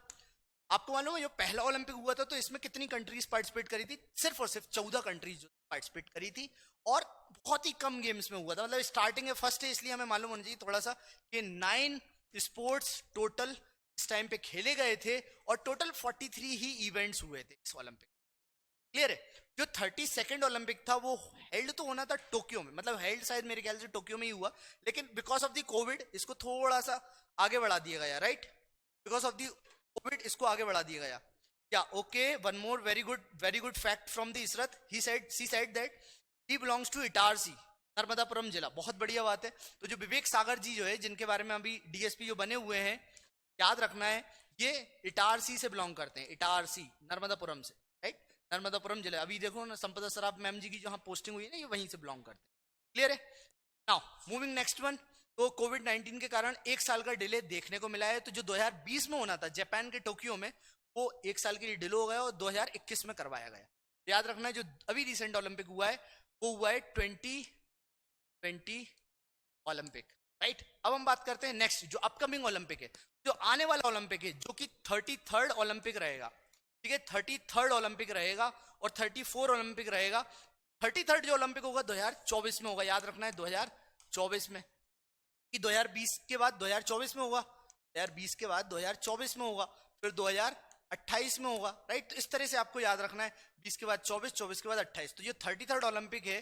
आपको मालूम है जो पहला ओलंपिक हुआ था तो इसमें कितनी कंट्रीज पार्टिसिपेट करी थी, सिर्फ और सिर्फ 14 कंट्रीज पार्टिसिपेट करी थी, और बहुत ही कम गेम्स में हुआ था। मतलब स्टार्टिंग है, फर्स्ट है, इसलिए हमें मालूम होना चाहिए थोड़ा सा कि 9 स्पोर्ट्स टोटल इस टाइम पे खेले गए थे और टोटल 43 ही इवेंट्स हुए थे इस ओलंपिक। क्लियर है? जो 32nd ओलंपिक था वो हेल्ड तो होना था टोक्यो में, मतलब हेल्ड शायद मेरे ख्याल से टोक्यो में ही हुआ, लेकिन बिकॉज ऑफ द कोविड इसको थोड़ा सा आगे बढ़ा दिया गया, right? Because of the Covid इसको आगे बढ़ा दिया गया। या okay, one more very good fact from the Israt, she said that he belongs to Itarsi, Narmadapuram जिला। बहुत बढ़िया बात है। तो जो विवेक सागर जी जो है, जिनके बारे में अभी डीएसपी जो बने हुए हैं, याद रखना है ये इटारसी से बिलोंग करते हैं, इटारसी नर्मदापुरम से, राइट? नर्मदापुरम जिला। अभी देखो ना संपदा सराफ मैम जी की जहां पोस्टिंग हुई है ना, ये वहीं से बिलोंग करते हैं। क्लियर है? Now moving next one. तो कोविड 19 के कारण एक साल का डिले देखने को मिला है। तो जो 2020 में होना था जापान के टोक्यो में, वो एक साल के लिए डिले हो गया और 2021 में करवाया गया। याद रखना है जो अभी रिसेंट ओलंपिक हुआ है वो हुआ है 2020 ओलंपिक, राइट? अब हम बात करते हैं नेक्स्ट जो अपकमिंग ओलंपिक है, जो आने वाला ओलंपिक है, जो कि 33rd ओलंपिक रहेगा। ठीक है, 33rd ओलंपिक रहेगा और 34 ओलंपिक रहेगा। 33rd जो ओलंपिक होगा 2024 में होगा। याद रखना है 2024 में, कि 2020 के बाद 2024 में होगा, 2020 के बाद 2024 में होगा, फिर 2028 में होगा, राइट? तो इस तरह से आपको याद रखना है, 20 के बाद 24, 24 के बाद 28। तो ये 33rd ओलंपिक है,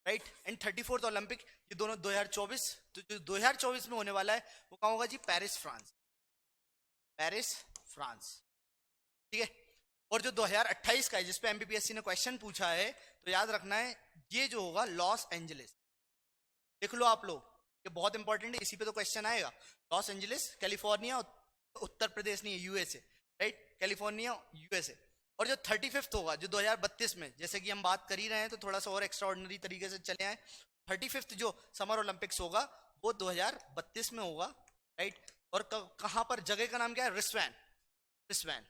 राइट? एंड 34th ओलंपिक, ये दोनों 2024। तो जो 2024 में होने वाला है वो कहाँ होगा जी? Paris France, Paris France. ठीक है, और जो 2028 का है जिसपे एमपीपीएससी ने क्वेश्चन पूछा है, तो याद रखना है ये जो होगा लॉस एंजलिस। देख लो आप लोग, ये बहुत इंपॉर्टेंट है, इसी पे तो क्वेश्चन आएगा। Los Angeles California, Uttar Pradesh नहीं है, यूएसए, राइट? California USA. और जो 35th होगा जो 2032 में, जैसे कि हम बात कर ही रहे हैं तो थोड़ा सा और एक्स्ट्रा ऑर्डिनरी तरीके से चले आए, 35th जो समर ओलंपिक्स होगा वो 2032 में होगा, राइट? और कहां पर, जगह का नाम क्या है? रिस्वैन, रिस्वैन,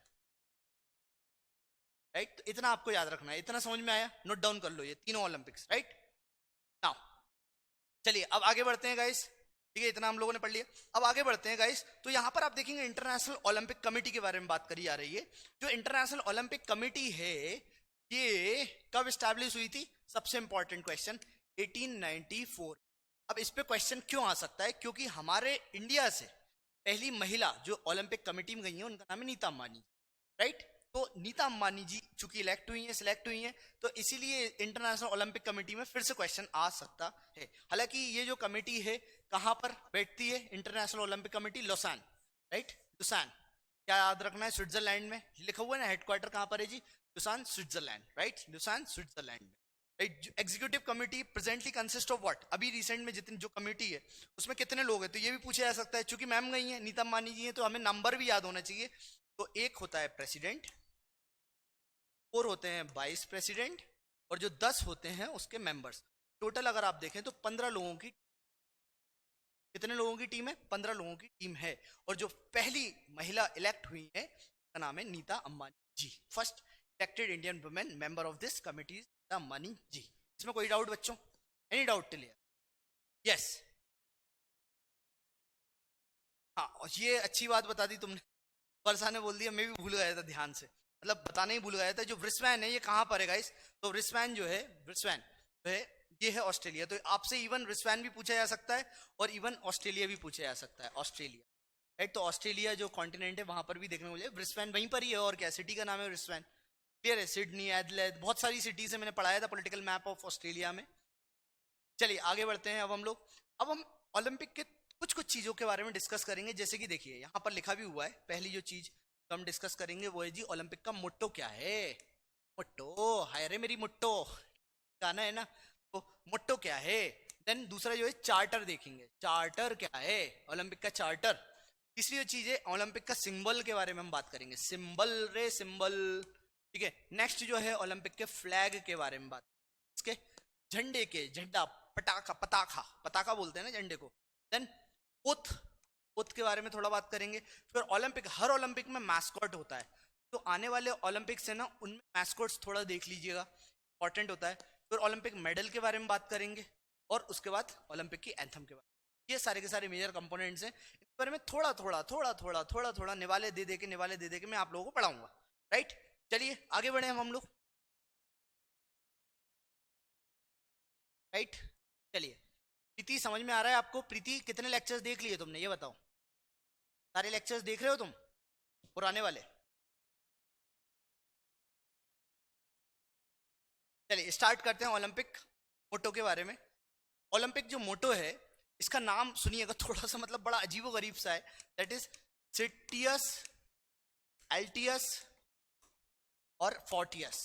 राइट? तो इतना आपको याद रखना है। इतना समझ में आया? नोट डाउन कर लो ये तीनों ओलंपिक्स, राइट? नाउ चलिए अब आगे बढ़ते हैं गाइस। ठीक है, इतना हम लोगों ने पढ़ लिया। अब आगे बढ़ते हैं गाइस। तो यहां पर आप देखेंगे इंटरनेशनल ओलंपिक कमेटी के बारे में बात करी जा रही है। जो इंटरनेशनल ओलंपिक कमेटी है ये कब स्टैब्लिश हुई थी? सबसे इंपॉर्टेंट क्वेश्चन, 1894। अब इस पे क्वेश्चन क्यों आ सकता है? क्योंकि हमारे इंडिया से पहली महिला जो ओलंपिक कमेटी में गई है उनका नाम है नीता अंबानी, राइट? तो नीता अंबानी जी चूंकि इलेक्ट हुई हैं, सिलेक्ट हुई हैं, तो इसीलिए इंटरनेशनल ओलंपिक कमेटी में फिर से क्वेश्चन आ सकता है। हालांकि ये जो कमेटी है कहां पर बैठती है? International Olympic committee Lausanne, right? Lausanne, क्या याद रखना है? स्विट्जरलैंड में लिखा हुआ है ना, हेडक्वार्टर कहां पर है जी? Lausanne Switzerland, right? Lausanne Switzerland में। Executive committee presently consist of what? अभी रिसेंट में जितनी जो कमेटी है उसमें कितने लोग हैं? तो ये भी पूछा जा सकता है। चूंकि मैम गई हैं, नीता अंबानी जी हैं, तो हमें नंबर भी याद होना चाहिए। तो एक होता है प्रेसिडेंट, 4 होते हैं वाइस प्रेसिडेंट, और जो 10 होते हैं उसके मेंबर्स। टोटल अगर आप देखें तो 15 लोगों की, कितने लोगों की टीम है? 15 लोगों की टीम है। और जो पहली महिला इलेक्ट हुई है उसका नाम है Nita Ambani ji. First elected Indian women member of this committee Nita Ambani ji. इसमें कोई डाउट बच्चों? Any doubt till here? Yes. हाँ, और ये अच्छी बात बता दी तुमने, वर्षा ने बोल दिया, मैं भी भूल गया था ध्यान से, मतलब बताना ही भूल गया था। जो ब्रिस्बेन है ये कहाँ पर है गाइस? तो ब्रिस्बेन जो है, ब्रिस्बेन जो है ये है ऑस्ट्रेलिया। तो आपसे इवन ब्रिस्बेन भी पूछा जा सकता है और इवन ऑस्ट्रेलिया भी पूछा जा सकता है, ऑस्ट्रेलिया, राइट? तो ऑस्ट्रेलिया जो कॉन्टिनेंट है वहां पर भी देखने को मिले। ब्रिस्बेन वहीं पर ही है, और क्या सिटी का नाम है? ब्रिस्बेन। क्लियर है? सिडनी, एडलेड, बहुत सारी सिटीज है, मैंने पढ़ाया था पॉलिटिकल मैप ऑफ ऑस्ट्रेलिया में। चलिए आगे बढ़ते हैं। अब हम ओलंपिक के कुछ कुछ चीजों के बारे में डिस्कस करेंगे। जैसे कि देखिए यहाँ पर लिखा भी हुआ है, पहली जो चीज तो हम डिस्कस करेंगे वो है जी ओलंपिक का मोट्टो क्या है? मोट्टो, हाय रे मेरी मोट्टो, गाना है ना, तो मोट्टो क्या है? देन दूसरा जो है चार्टर देखेंगे, चार्टर क्या है ओलंपिक का? चार्टर। तीसरी जो चीज है ओलंपिक का सिंबल के बारे में हम बात करेंगे, सिंबल रे सिंबल। ठीक है, नेक्स्ट जो है ओलंपिक के फ्लैग के बारे में बात, इसके झंडे के, झंडा, पटाखा, पताखा, पताखा बोलते हैं ना झंडे को। देन ओथ, ओथ के बारे में थोड़ा बात करेंगे। फिर ओलंपिक, हर ओलंपिक में मैस्कॉट होता है, तो आने वाले ओलंपिक्स है ना उनमें मैस्कॉट्स थोड़ा देख लीजिएगा, इंपॉर्टेंट होता है। फिर ओलंपिक मेडल के बारे में बात करेंगे और उसके बाद ओलंपिक की एंथम के बारे में। ये सारे के सारे मेजर कंपोनेंट्स हैं, इस बारे में थोड़ा थोड़ा थोड़ा थोड़ा थोड़ा थोड़ा निवाले दे के, निवाले दे के मैं आप लोगों को पढ़ाऊंगा, राइट? चलिए आगे बढ़े हम लोग, राइट? चलिए, प्रीति समझ में आ रहा है आपको? प्रीति कितने लेक्चर्स देख लिए तुमने ये बताओ? सारे लेक्चर्स देख रहे हो तुम पुराने वाले? चलिए स्टार्ट करते हैं ओलंपिक मोटो के बारे में। ओलंपिक जो मोटो है इसका नाम सुनिएगा, थोड़ा सा मतलब बड़ा अजीबो गरीब सा है। दैट इज सिटियस, एल्टियस और फोर्टियस।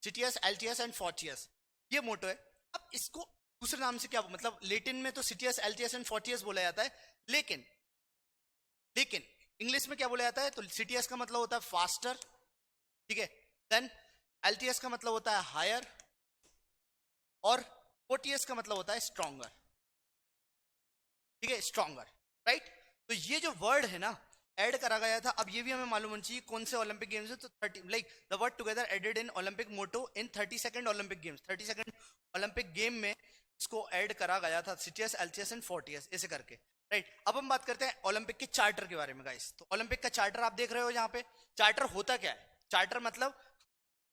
सिटियस, एल्टियस एंड फोर्टियस, ये मोटो है। अब इसको दूसरे नाम से क्या मतलब, लेटिन में तो सिटियस, एल्टियस एंड फोर्टियस बोला जाता है, लेकिन लेकिन इंग्लिश में क्या बोला जाता है? तो सिटियस का मतलब होता है फास्टर, ठीक है। देन एल्टियस का मतलब होता है हायर, और फोर्टियस का मतलब होता है स्ट्रॉन्गर, ठीक है, स्ट्रॉन्गर, राइट। तो ये जो वर्ड है ना ऐड करा गया था। अब ये भी हमें मालूम होना चाहिए कौन से ओलंपिक गेम्स है। तो 30 like the word together added in Olympic motto in 32nd Olympic games, 32nd Olympic game में इसको ऐड करा गया था, सिटियस, एल्टियस एंड फोर्टियस ऐसे करके, राइट। अब हम बात करते हैं ओलंपिक के चार्टर के बारे में गाइस। तो ओलंपिक का चार्टर आप देख रहे हो यहाँ पे। चार्टर होता क्या है? चार्टर मतलब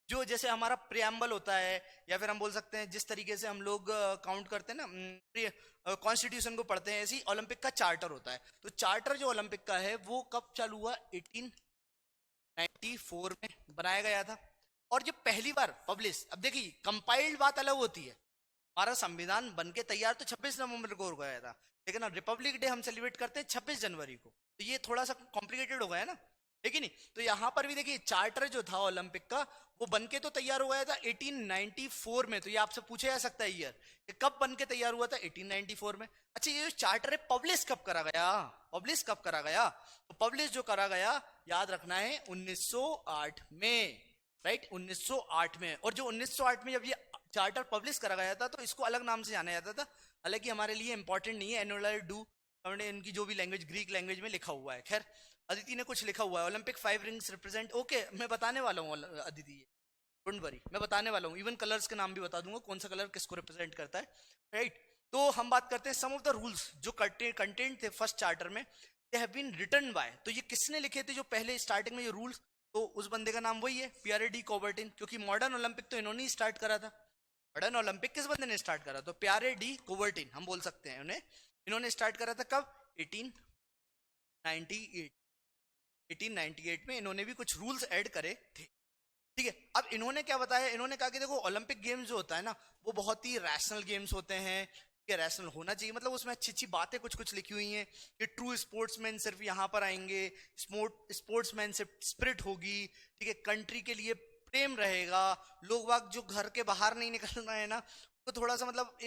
जो जैसे हमारा प्रियम्बल होता है, या फिर हम बोल सकते हैं जिस तरीके से हम लोग काउंट करते हैं ना, कॉन्स्टिट्यूशन को पढ़ते हैं, ऐसी ओलंपिक का चार्टर होता है। तो चार्टर जो ओलंपिक का है वो कब चालू हुआ? 1894 में बनाया गया था। और ये पहली बार पब्लिश, अब देखिए कंपाइल्ड बात अलग होती है। हमारा संविधान बन के तैयार तो 26 नवंबर को हो गया था, लेकिन अब रिपब्लिक डे हम सेलिब्रेट करते हैं 26 जनवरी को। तो ये थोड़ा सा कॉम्प्लिकेटेड हो गया है ना, है नहीं? तो यहां पर भी देखिए चार्टर जो था ओलंपिक का वो बनके तो तैयार हो गया था 1894 में। तो ये आपसे पूछा जा सकता है ईयर, ये कब बनके तैयार हुआ था? 1894 में। अच्छा, ये जो चार्टर है पब्लिश कब करा गया? पब्लिश कब करा गया? तो पब्लिश जो करा गया याद रखना है 1908 में, राइट, 1908 में। और जो 1908 में जब ये चार्टर पब्लिश करा गया था तो इसको अलग नाम से जाना जाता था, हालांकि हमारे लिए इंपॉर्टेंट नहीं है। एनुअल डू इनकी जो भी लैंग्वेज ग्रीक लैंग्वेज में लिखा हुआ है। खैर अदिति ने कुछ लिखा हुआ है, ओलंपिक 5 रिंग्स रिप्रेजेंट, ओके मैं बताने वाला हूँ अदिति, डोंट वरी, मैं बताने वाला हूँ। इवन कलर्स के नाम भी बता दूंगा, कौन सा कलर किसको रिप्रेजेंट करता है, राइट। तो हम बात करते हैं सम ऑफ द रूल्स जो कंटेंट थे फर्स्ट चार्टर में, they have been written by. तो ये किसने लिखे थे जो पहले स्टार्टिंग में ये रूल्स? तो उस बंदे का नाम वही है, पियरे डी कोबर्टिन, क्योंकि मॉडर्न ओलंपिक तो इन्होंने ही स्टार्ट करा था। मॉडर्न ओलंपिक किस बंदे ने स्टार्ट करा? तो पियरे डी कोबर्टिन हम बोल सकते हैं उन्हें। इन्होंने स्टार्ट करा था कब? 1898, 1898 में इन्होंने भी कुछ रूल्स ऐड करे थे, ठीक है। अब इन्होंने क्या बताया? इन्होंने कहा कि देखो ओलंपिक गेम्स जो होता है ना वो बहुत ही रैशनल गेम्स होते हैं, कि रैशनल होना चाहिए, मतलब उसमें अच्छी अच्छी बातें कुछ कुछ लिखी हुई हैं कि ट्रू स्पोर्ट्समैन सिर्फ यहाँ पर आएंगे, स्पोर्ट्समैनशिप स्पिरिट होगी, ठीक है, कंट्री के लिए प्रेम रहेगा, लोग वाग जो घर के बाहर नहीं निकलना है ना तो थोड़ा सा मतलब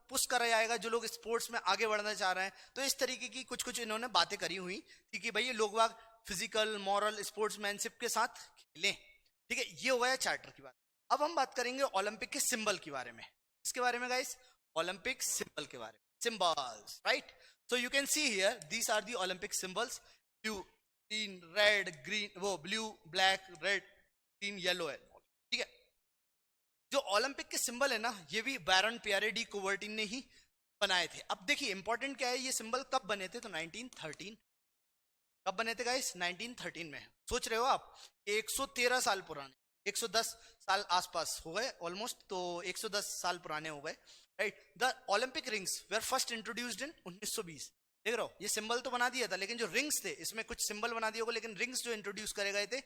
पुश करा जाएगा जो लोग स्पोर्ट्स में आगे बढ़ना चाह रहे हैं। तो इस तरीके की कुछ कुछ इन्होंने बातें करी हुई थी कि भाई ये लोग वाग फिजिकल मॉरल स्पोर्ट्समैनशिप के साथ खेलें, ठीक है। ये हो गया चार्टर की बात। अब हम बात करेंगे ओलंपिक के सिंबल के बारे में। इसके बारे में गाइस, ओलंपिक सिंबल के बारे में, symbols, right. So you can see here these are the Olympic symbols, blue green red green, वो blue black red green yellow है, ठीक है। जो ओलंपिक के सिंबल है ना ये भी बैरन पियरे डी कोबर्टिन ने ही बनाए थे। अब देखिए इंपॉर्टेंट क्या है, ये सिंबल कब बने थे? तो 1913। कब बने थे गाइस? 1913 में। सोच रहे हो आप 113 साल पुराने, 110 साल आसपास हो गए ऑलमोस्ट, तो 110 साल पुराने हो गए, right. The Olympic rings were first introduced in 1920। देख रहे हो ये सिंबल तो बना दिया था, लेकिन जो रिंग्स थे इसमें कुछ सिंबल बना दिया होगा, लेकिन रिंग्स जो इंट्रोड्यूस करे गए थे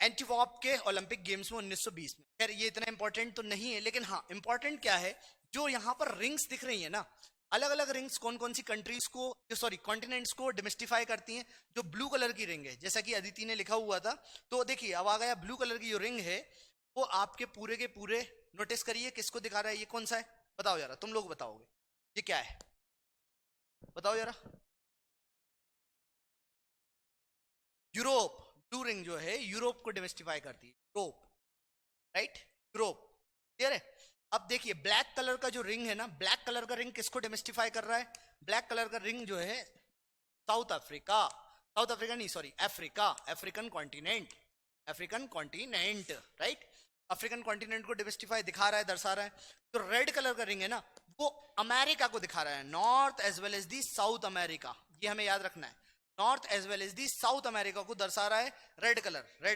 एंटीवर्प के ओलंपिक गेम्स में 1920 में। खैर ये इतना इंपॉर्टेंट तो नहीं है, लेकिन हाँ इंपॉर्टेंट क्या है, जो यहाँ पर रिंग्स दिख रही है ना, अलग अलग रिंग्स कौन कौन सी कंट्रीज को, सॉरी कॉन्टिनेंट्स को डिमिस्टिफाई करती हैं। जो ब्लू कलर की रिंग है, जैसा कि अदिति ने लिखा हुआ था, तो देखिए अब आ गया ब्लू कलर की जो रिंग है वो आपके पूरे के पूरे, नोटिस करिए किसको दिखा रहा है, ये कौन सा है बताओ जरा, तुम लोग बताओगे ये क्या है, बताओ जरा। यूरोप, ब्लू रिंग जो है यूरोप को डिमिस्टिफाई करती है, यूरोप, राइट, यूरोप, क्लियर है। अब देखिए ब्लैक कलर का जो रिंग है ना, ब्लैक कलर का रिंग किसको डिमिस्टिफाई कर रहा है? ब्लैक कलर का रिंग जो है साउथ अफ्रीका, साउथ अफ्रीका नहीं sorry Africa, African continent, African continent, right, African continent को डिमिस्टिफाई दिखा रहा है, दर्शा रहा है। तो रेड कलर का रिंग है ना वो अमेरिका को दिखा रहा है, north as well as the South America, ये हमें याद रखना है। North as well as the South America को दर्शा रहा है red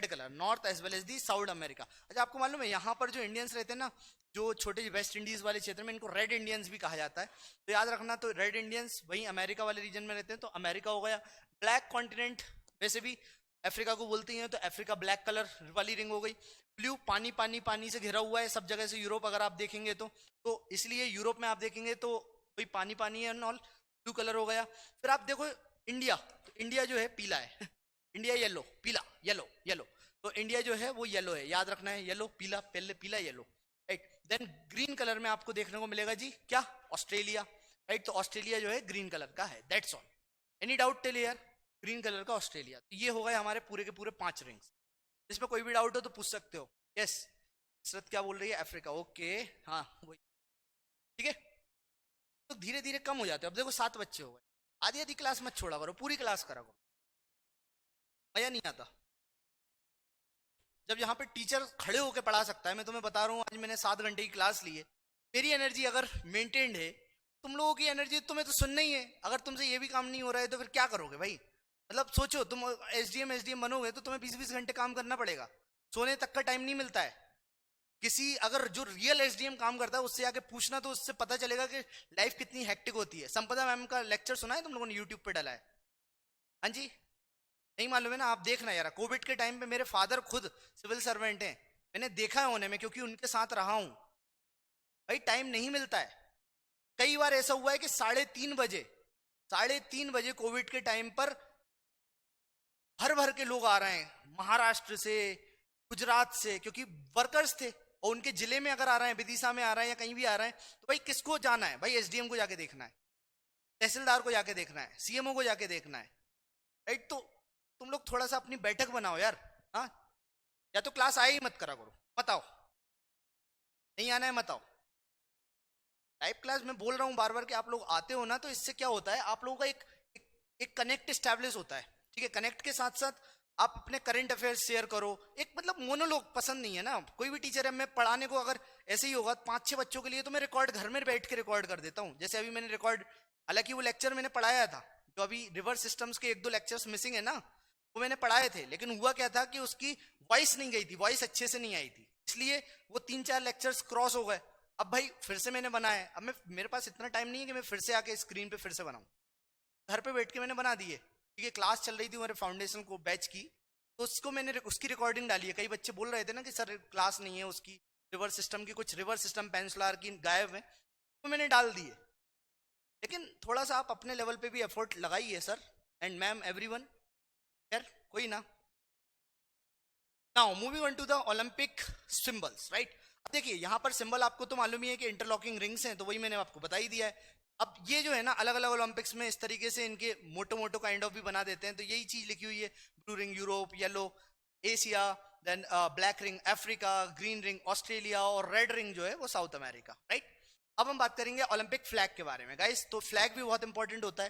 colour north as well as the South America. अच्छा आपको मालूम है यहाँ पर जो इंडियंस रहते हैं ना, जो छोटे वेस्ट इंडीज वाले क्षेत्र में, इनको रेड इंडियंस भी कहा जाता है। तो याद रखना, तो रेड इंडियंस वही अमेरिका वाले रीजन में रहते हैं, तो अमेरिका हो गया। ब्लैक कॉन्टिनेंट वैसे भी अफ्रीका को बोलती हैं, तो अफ्रीका ब्लैक कलर वाली रिंग हो गई। ब्लू पानी पानी पानी से घिरा हुआ है सब जगह से, यूरोप अगर आप देखेंगे तो इसलिए यूरोप में आप देखेंगे तो वही पानी पानी है ऑल, ब्लू कलर हो गया। फिर आप देखो इंडिया, तो इंडिया जो है पीला है इंडिया येलो पीला येलो येलो, तो इंडिया जो है वो येलो है, याद रखना है, येलो पीला पहले पीला yellow, right. Then green colour में आपको देखने को मिलेगा जी क्या, ऑस्ट्रेलिया, राइट। तो ऑस्ट्रेलिया जो है ग्रीन कलर का है, that's all. Any doubt till here? Green colour का ऑस्ट्रेलिया। तो ये हो गए हमारे पूरे के पूरे 5 रिंग्स। इसमें कोई भी डाउट हो तो पूछ सकते हो। यस इसरत क्या बोल रही है, अफ्रीका, ओके हाँ वही, ठीक है। तो धीरे धीरे कम हो जाते हैं। अब देखो 7 बच्चे हो गए, आधी आधी क्लास मत छोड़ा करो, पूरी क्लास करा करो, मजा नहीं आता। जब यहाँ पे टीचर खड़े होकर पढ़ा सकता है, मैं तुम्हें बता रहा हूँ, आज मैंने 7 घंटे की क्लास ली है, मेरी एनर्जी अगर मेंटेन्ड है, तुम लोगों की एनर्जी तुम्हें तो सुनना ही है। अगर तुमसे ये भी काम नहीं हो रहा है तो फिर क्या करोगे भाई? मतलब सोचो, तुम एसडीएम बनोगे तो तुम्हें 20-20 घंटे काम करना पड़ेगा, सोने तक का टाइम नहीं मिलता है। किसी अगर जो रियल एसडीएम काम करता है उससे आके पूछना, तो उससे पता चलेगा कि लाइफ कितनी हेक्टिक होती है। संपदा मैम का लेक्चर सुना है तुम लोगों ने, यूट्यूब पे डाला है? हाँ जी, नहीं मालूम है ना? आप देखना यार, कोविड के टाइम पे मेरे फादर खुद सिविल सर्वेंट हैं, मैंने देखा है होने में, क्योंकि उनके साथ रहा हूं भाई। टाइम नहीं मिलता है। कई बार ऐसा हुआ है कि 3:30 बजे कोविड के टाइम पर भर भर के लोग आ रहे हैं, महाराष्ट्र से, गुजरात से, क्योंकि वर्कर्स थे, और उनके जिले में अगर आ रहे हैं, विदिशा में आ रहे हैं या कहीं भी आ रहे हैं, तो भाई किसको जाना है भाई? एसडीएम को जाके देखना है, तहसीलदार को जाके देखना है, सीएमओ को जाके देखना है, राइट। तो तुम लोग थोड़ा सा अपनी बैठक बनाओ यार, हाँ। या तो क्लास आए ही मत करा करो, मत आओ, नहीं आना है मत आओ। लाइव क्लास में बोल रहा हूँ बार बार कि आप लोग आते हो ना, तो इससे क्या होता है, आप लोगों का एक कनेक्ट स्टैब्लिश होता है, ठीक है। कनेक्ट के साथ साथ आप अपने करंट अफेयर्स शेयर करो। एक मतलब मोनोलॉग पसंद नहीं है ना, कोई भी टीचर है, मैं पढ़ाने को अगर ऐसे ही होगा 5-6 बच्चों के लिए, तो मैं रिकॉर्ड घर में बैठ के रिकॉर्ड कर देता हूँ। जैसे अभी मैंने रिकॉर्ड, हालांकि वो लेक्चर मैंने पढ़ाया था, जो अभी रिवर्स सिस्टम्स के 1-2 लेक्चर्स मिसिंग है ना, वो मैंने पढ़ाए थे, लेकिन हुआ क्या था कि उसकी वॉइस नहीं गई थी, वॉइस अच्छे से नहीं आई थी, इसलिए वो 3-4 लेक्चर्स क्रॉस हो गए। अब भाई फिर से मैंने बनाया, अब मेरे पास इतना टाइम नहीं है कि मैं फिर से आके स्क्रीन पे फिर से बनाऊं, घर पे बैठ के मैंने बना दिए, ठीक है। क्लास चल रही थी मेरे फाउंडेशन को बैच की, तो उसको मैंने उसकी रिकॉर्डिंग डाली है। कई बच्चे बोल रहे थे ना कि सर क्लास नहीं है उसकी, रिवर्स सिस्टम की, कुछ रिवर्स सिस्टम पेंसुलार की गायब है, तो मैंने डाल दिए। लेकिन थोड़ा सा आप अपने लेवल पे भी एफर्ट लगाइए सर एंड मैम, एवरीवन, यार कोई ना। Now moving on to the Olympic symbols, right. अब देखिए यहाँ पर सिंबल आपको तो मालूम ही है कि इंटरलॉकिंग रिंग्स हैं, तो वही मैंने आपको बता ही दिया है। अब ये जो है ना, अलग अलग ओलंपिक्स में इस तरीके से इनके मोटो मोटो काइंड ऑफ भी बना देते हैं, तो यही चीज लिखी हुई है। Blue ring Europe, yellow Asia, then black ring Africa, green ring Australia, और रेड रिंग जो है वो साउथ अमेरिका, राइट। अब हम बात करेंगे ओलंपिक फ्लैग के बारे में गाइस। तो फ्लैग भी बहुत इंपॉर्टेंट होता है,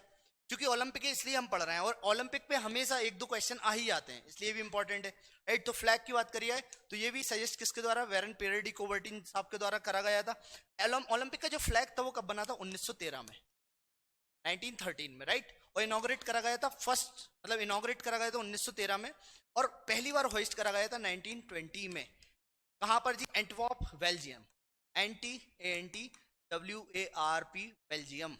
क्योंकि ओलंपिक है इसलिए हम पढ़ रहे हैं, और ओलंपिक पे हमेशा 1-2 क्वेश्चन आ ही जाते हैं, इसलिए भी इंपॉर्टेंट है, राइट। तो फ्लैग की बात करिए, तो ये भी सजेस्ट किसके द्वारा, वेरन पेरेडी कोवर्टिन साहब के द्वारा करा गया था। ओलंपिक का जो फ्लैग था वो कब बना था? 1913 में, 1913 में, राइट। और इनॉग्रेट करा गया था फर्स्ट, मतलब इनॉग्रेट करा गया था 1913 में, और पहली बार होइस्ट करा गया था 1920 में। कहां पर जी? Antwerp Belgium, ANTWARP Belgium.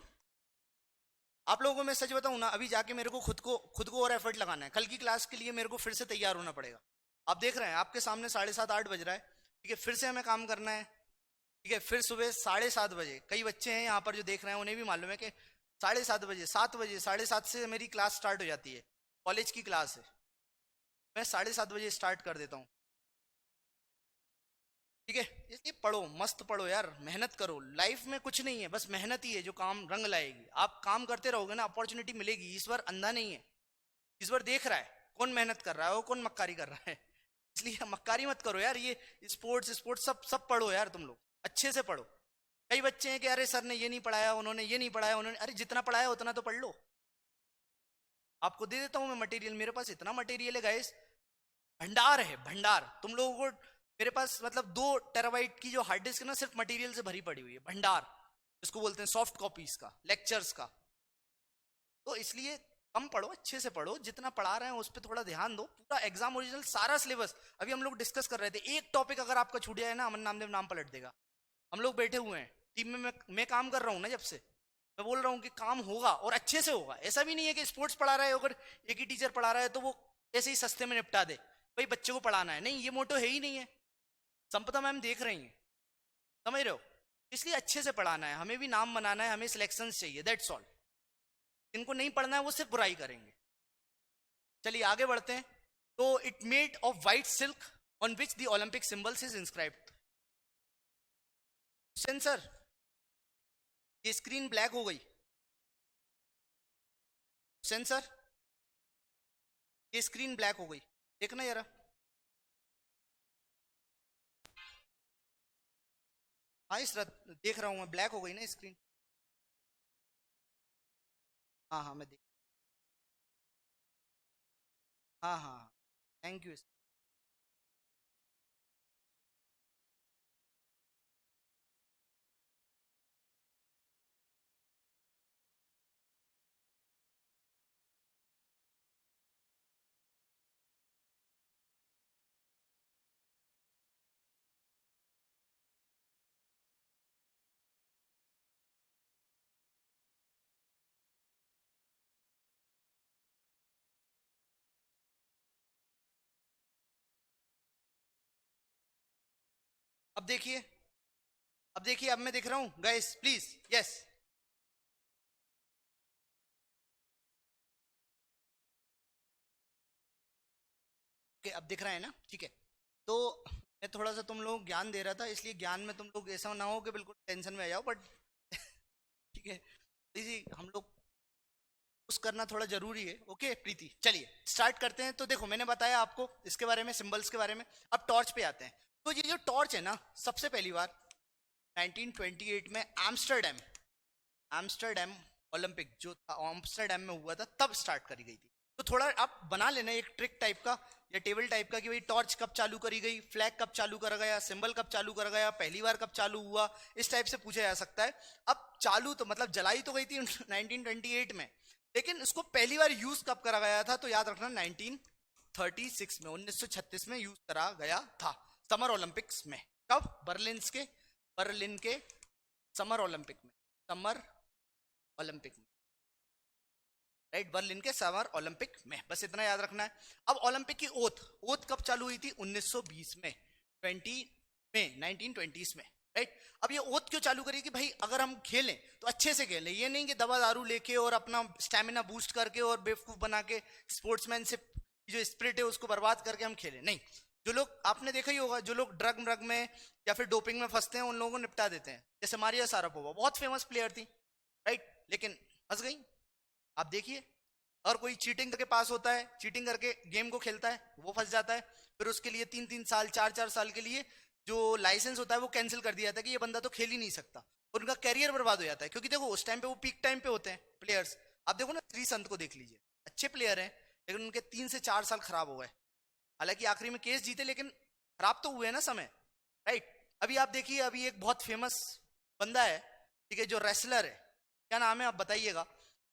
आप लोगों को मैं सच बताऊं ना, अभी जाके मेरे को खुद को और एफर्ट लगाना है, कल की क्लास के लिए मेरे को फिर से तैयार होना पड़ेगा। आप देख रहे हैं आपके सामने 7:30-8 बज रहा है, ठीक है, फिर से हमें काम करना है, ठीक है। फिर सुबह 7:30 बजे, कई बच्चे हैं यहाँ पर जो देख रहे हैं उन्हें भी मालूम है कि 7:30 बजे, 7 बजे, 7:30 से मेरी क्लास स्टार्ट हो जाती है, कॉलेज की क्लास है, मैं 7:30 बजे स्टार्ट कर देता हूँ, ठीक है। इसलिए पढ़ो, मस्त पढ़ो यार, मेहनत करो, लाइफ में कुछ नहीं है, बस मेहनत ही है जो काम रंग लाएगी। आप काम करते रहोगे ना, अपॉर्चुनिटी मिलेगी। ईश्वर अंधा नहीं है, ईश्वर देख रहा है कौन मेहनत कर रहा है और कौन मक्कारी कर रहा है, इसलिए मक्कारी मत करो यार। ये स्पोर्ट्स सब पढ़ो यार, तुम लोग अच्छे से पढ़ो। कई बच्चे हैं कि अरे सर ने ये नहीं पढ़ाया, उन्होंने ये नहीं पढ़ाया, उन्होंने, अरे जितना पढ़ाया उतना तो पढ़ लो। आपको दे देता हूं मैं मटेरियल, मेरे पास इतना मटेरियल है गाइस, भंडार है भंडार। तुम लोगों को मेरे पास मतलब 2 टेराबाइट की जो हार्ड डिस्क है ना, सिर्फ मटेरियल से भरी पड़ी हुई है, भंडार इसको बोलते हैं, सॉफ्ट कॉपीज का, लेक्चर्स का। तो इसलिए कम पढ़ो, अच्छे से पढ़ो, जितना पढ़ा रहे हैं उस पर थोड़ा ध्यान दो, पूरा एग्जाम ओरिजिनल सारा सिलेबस। अभी हम लोग डिस्कस कर रहे थे, एक टॉपिक अगर आपका छूट जाए ना, अमन नामदेव नाम पलट देगा। हम लोग बैठे हुए हैं टीम में, मैं काम कर रहा हूँ ना, जब से मैं बोल रहा हूँ कि काम होगा और अच्छे से होगा। ऐसा भी नहीं है कि स्पोर्ट्स पढ़ा रहा है, अगर एक ही टीचर पढ़ा रहा है तो वो ऐसे ही सस्ते में निपटा दे, भाई बच्चे को पढ़ाना है, नहीं, ये मोटो है ही नहीं है। संपदा मैम देख रही हैं, समझ रहे हो? इसलिए अच्छे से पढ़ाना है, हमें भी नाम बनाना है, हमें सिलेक्शन चाहिए, दैट्स ऑल। जिनको नहीं पढ़ना है वो सिर्फ बुराई करेंगे। चलिए आगे बढ़ते हैं। तो it made of white silk on which the Olympic symbols is inscribed. Sensor, ये स्क्रीन ब्लैक हो गई। सेंसर, ये स्क्रीन ब्लैक हो गई, देखना जरा। हाँ इस देख रहा हूं मैं, ब्लैक हो गई ना स्क्रीन। हाँ हाँ मैं देख, हाँ हाँ, थैंक यू। अब देखिए, अब देखिए, अब मैं दिख रहा हूं गाइस, प्लीज, यस। ओके, अब दिख रहा है ना, ठीक है। तो मैं थोड़ा सा तुम लोगों को ज्ञान दे रहा था, इसलिए ज्ञान में तुम लोग ऐसा ना हो कि बिल्कुल टेंशन में आ जाओ, बट ठीक है, इसी हम लोग उस करना थोड़ा जरूरी है। ओके प्रीति, चलिए स्टार्ट करते हैं। तो देखो मैंने बताया आपको इसके बारे में, सिंबल्स के बारे में। अब टॉर्च पे आते हैं। तो ये जो टॉर्च है ना, सबसे पहली बार 1928 में एम्स्टर्डम, एम्स्टर्डम ओलंपिक जो था एम्स्टर्डम में हुआ था, तब स्टार्ट करी गई थी। तो थोड़ा आप बना लेना एक ट्रिक टाइप का या टेबल टाइप का कि भाई टॉर्च कब चालू करी गई, फ्लैग कब चालू करा गया, सिंबल कब चालू करा गया, पहली बार कब चालू हुआ, इस टाइप से पूछा जा सकता है। अब चालू तो मतलब जलाई तो गई थी 1928 में, लेकिन उसको पहली बार यूज कब करा गया था, तो याद रखना 1936 में, 1936 में यूज करा गया था, समर ओलंपिक्स में। कब? बर्लिन के समर ओलंपिक में, समर ओलंपिक में, राइट, बर्लिन के समर ओलंपिक में, बस इतना याद रखना है। अब ओलंपिक की ओथ, ओथ कब चालू हुई थी? 1920 में, 20 में, 1920 में, राइट। अब ये ओथ क्यों चालू करी कि भाई अगर हम खेलें तो अच्छे से खेलें, ये नहीं कि दवा दारू लेके और अपना स्टेमिना बूस्ट करके और बेवकूफ बना के स्पोर्ट्समैनशिप जो स्पिरिट है उसको बर्बाद करके हम खेलें, नहीं। जो लोग, आपने देखा ही होगा, जो लोग ड्रग में या फिर डोपिंग में फंसते हैं उन लोगों को निपटा देते हैं। जैसे मारिया शारापोवा बहुत फेमस प्लेयर थी, राइट, लेकिन फंस गई। आप देखिए, और कोई चीटिंग करके पास होता है, चीटिंग करके गेम को खेलता है, वो फंस जाता है, फिर उसके लिए 3-3 साल 4-4 साल के लिए जो लाइसेंस होता है वो कैंसिल कर दिया जाता है कि ये बंदा तो खेल ही नहीं सकता, और उनका कैरियर बर्बाद हो जाता है। क्योंकि देखो उस टाइम पे वो पीक टाइम पे होते हैं प्लेयर्स। आप देखो ना, श्री संत को देख लीजिए, अच्छे प्लेयर हैं लेकिन उनके 3 से 4 साल खराब हो गए। हालांकि आखिरी में केस जीते, लेकिन खराब तो हुए ना समय, राइट। अभी आप देखिए, अभी एक बहुत फेमस बंदा है, ठीक है, जो रेसलर है, क्या नाम है आप बताइएगा।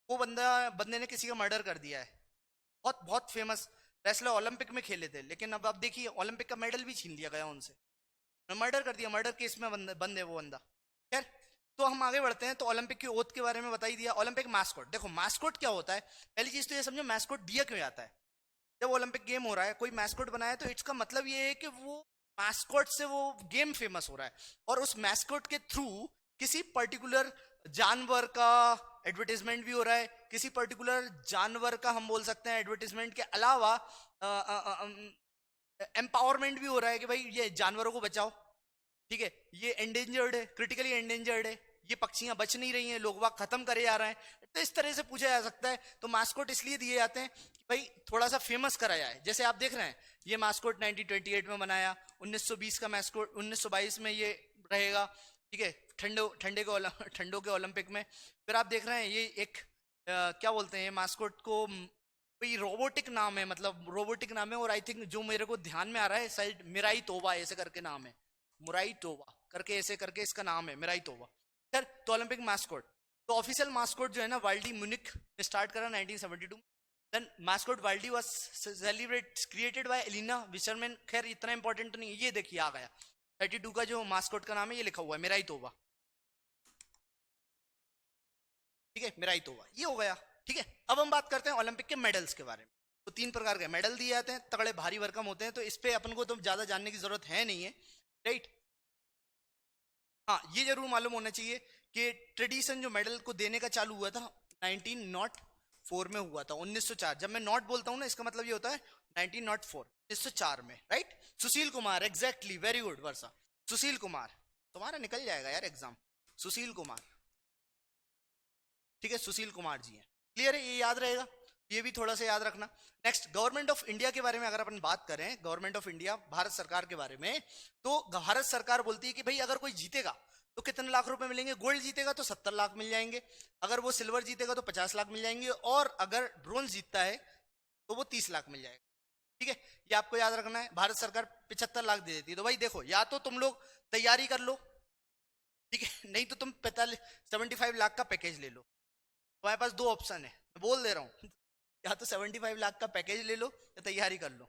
वो बंदे ने किसी का मर्डर कर दिया है, बहुत बहुत फेमस रेसलर, ओलंपिक में खेले थे, लेकिन अब आप देखिए ओलंपिक का मेडल भी छीन लिया गया उनसे, मर्डर कर दिया, मर्डर केस में बंद है वो बंदा। खैर, तो हम आगे बढ़ते हैं। तो ओलंपिक की ओथ के बारे में बता ही दिया। ओलंपिक मास्कोट, देखो मास्कोट क्या होता है, पहली चीज तो ये समझो मास्कोट दिया क्यों जाता है। जब ओलंपिक गेम हो रहा है, कोई मैस्कोट बनाया, तो इसका मतलब ये है कि वो मैस्कोट से वो गेम फेमस हो रहा है, और उस मैस्कोट के थ्रू किसी पर्टिकुलर जानवर का एडवर्टीजमेंट भी हो रहा है, किसी पर्टिकुलर जानवर का हम बोल सकते हैं एडवर्टीजमेंट के अलावा एम्पावरमेंट भी हो रहा है कि भाई ये जानवरों को बचाओ, ठीक है, ये एंडेंजर्ड है, क्रिटिकली एंडेंजर्ड है, ये पक्षियां बच नहीं रही हैं, लोग वह खत्म करे जा रहे हैं। तो इस तरह से पूछा जा सकता है। तो मास्कोट इसलिए दिए जाते हैं कि भाई थोड़ा सा फेमस करा जाए। जैसे आप देख रहे हैं, ये मास्कोट 1928 में बनाया, 1920 का मास्कोट 1922 में ये रहेगा, ठीक है, ठंडों के ओलंपिक में। फिर आप देख रहे हैं ये एक क्या बोलते हैं मास्कोट को, कोई रोबोटिक नाम है, मतलब रोबोटिक नाम है, और आई थिंक जो मेरे को ध्यान में आ रहा है शायद मिराई तोबा ऐसे करके नाम है, मुराई टोबा करके ऐसे करके इसका नाम है, मिराई तोबा। खैर, तो ओलंपिक मास्कोट, तो ऑफिशियल मास्कोट जो है ना वाल्डी म्यूनिख में स्टार्ट करा 1972। Then mascot Waldi was celebrate created by Elena Winschermann. खैर इतना इंपॉर्टेंट तो नहीं, ये देखिए आ गया 32 का जो मास्कोट का नाम है, ये लिखा हुआ है मेरा ही तोबा, ठीक है, मेरा ही तोबा, ये हो गया। ठीक है, अब हम बात करते हैं ओलंपिक के मेडल्स के बारे में। तो 3 प्रकार के मेडल दिए जाते हैं, तगड़े भारी भरकम होते हैं, तो इस पे अपन को तो ज्यादा जानने की जरूरत है नहीं है, राइट। हाँ, ये जरूर मालूम होना चाहिए कि ट्रेडिशन जो मेडल को देने का चालू हुआ था 1904 में हुआ था, 1904। जब मैं नॉट बोलता हूँ ना, इसका मतलब ये होता है 1904, 1904 में, right. Sushil Kumar, exactly, very good वर्षा। सुशील कुमार, तुम्हारा निकल जाएगा यार एग्जाम। सुशील कुमार, ठीक है, सुशील कुमार जी हैं, क्लियर है, ये याद रहेगा, ये भी थोड़ा सा याद रखना। नेक्स्ट, गवर्नमेंट ऑफ इंडिया के बारे में अगर अपन बात करें, गवर्नमेंट ऑफ इंडिया, भारत सरकार के बारे में, तो भारत सरकार बोलती है कि भाई अगर कोई जीतेगा तो कितने लाख रुपए मिलेंगे। गोल्ड जीतेगा तो 70 लाख मिल जाएंगे, अगर वो सिल्वर जीतेगा तो 50 लाख मिल जाएंगे, और अगर ब्रोंज जीतता है तो वो 30 लाख मिल जाएगा। ठीक है, ये आपको याद रखना है। भारत सरकार 75 लाख दे देती है। तो भाई देखो, या तो तुम लोग तैयारी कर लो, ठीक है, नहीं तो तुम 75 लाख का पैकेज ले लो। तुम्हारे पास 2 ऑप्शन है, मैं बोल दे रहा हूँ, या तो 75 लाख का पैकेज ले लो या तैयारी कर लो,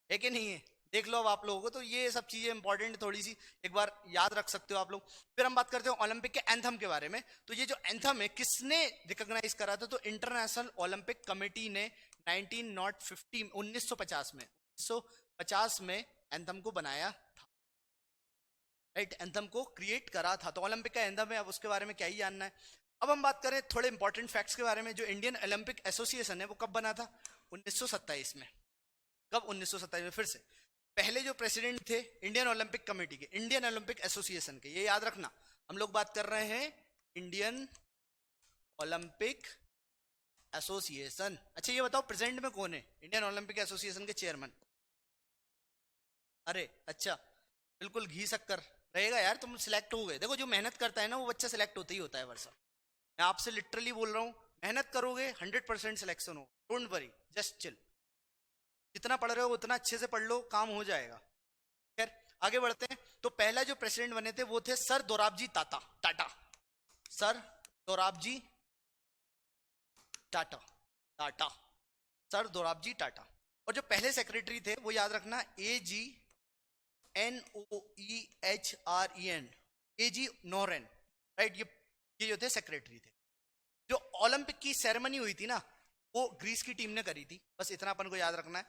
है कि नहीं है। देख लो अब आप लोगों को, तो ये सब चीजें इंपॉर्टेंट थोड़ी सी एक बार याद रख सकते हो आप लोग। फिर हम बात करते हैं ओलंपिक के एंथम के बारे में। तो ये जो एंथम है किसने रिकॉग्नाइज करा था, तो इंटरनेशनल ओलंपिक कमेटी ने 1950 में 1950 में एंथम को बनाया था, राइट, एंथम को क्रिएट करा था। तो ओलंपिक का एंथम है, अब उसके बारे में क्या ही जानना है। अब हम बात करें थोड़े इंपॉर्टेंट फैक्ट्स के बारे में। जो इंडियन ओलंपिक एसोसिएशन है वो कब बना था, 1927 में। कब, 1927 में। फिर से पहले जो प्रेसिडेंट थे इंडियन ओलंपिक कमेटी के, इंडियन ओलंपिक एसोसिएशन के, ये याद रखना, हम लोग बात कर रहे हैं इंडियन ओलंपिक एसोसिएशन। अच्छा ये बताओ प्रेजेंट में कौन है इंडियन ओलंपिक एसोसिएशन के चेयरमैन। अरे अच्छा, बिल्कुल घी शक्कर रहेगा यार, तुम सिलेक्ट हो गए। देखो जो मेहनत करता है ना वो बच्चा सिलेक्ट होता ही होता है वर्षा, मैं आपसे लिटरली बोल रहा हूँ, मेहनत करोगे 100% सिलेक्शन हो, डोंट वरी, जस्ट चिल। जितना पढ़ रहे हो उतना अच्छे से पढ़ लो, काम हो जाएगा। खैर आगे बढ़ते हैं। तो पहला जो प्रेसिडेंट बने थे वो थे sir Dorabji Tata, sir Dorabji Tata, sir Dorabji Tata. और जो पहले सेक्रेटरी थे वो याद रखना, AGNOEHREN, AG नोरेन, राइट। ये जो थे सेक्रेटरी थे। जो ओलंपिक की सेरेमनी हुई थी ना वो ग्रीस की टीम ने करी थी, बस इतना अपन को याद रखना है।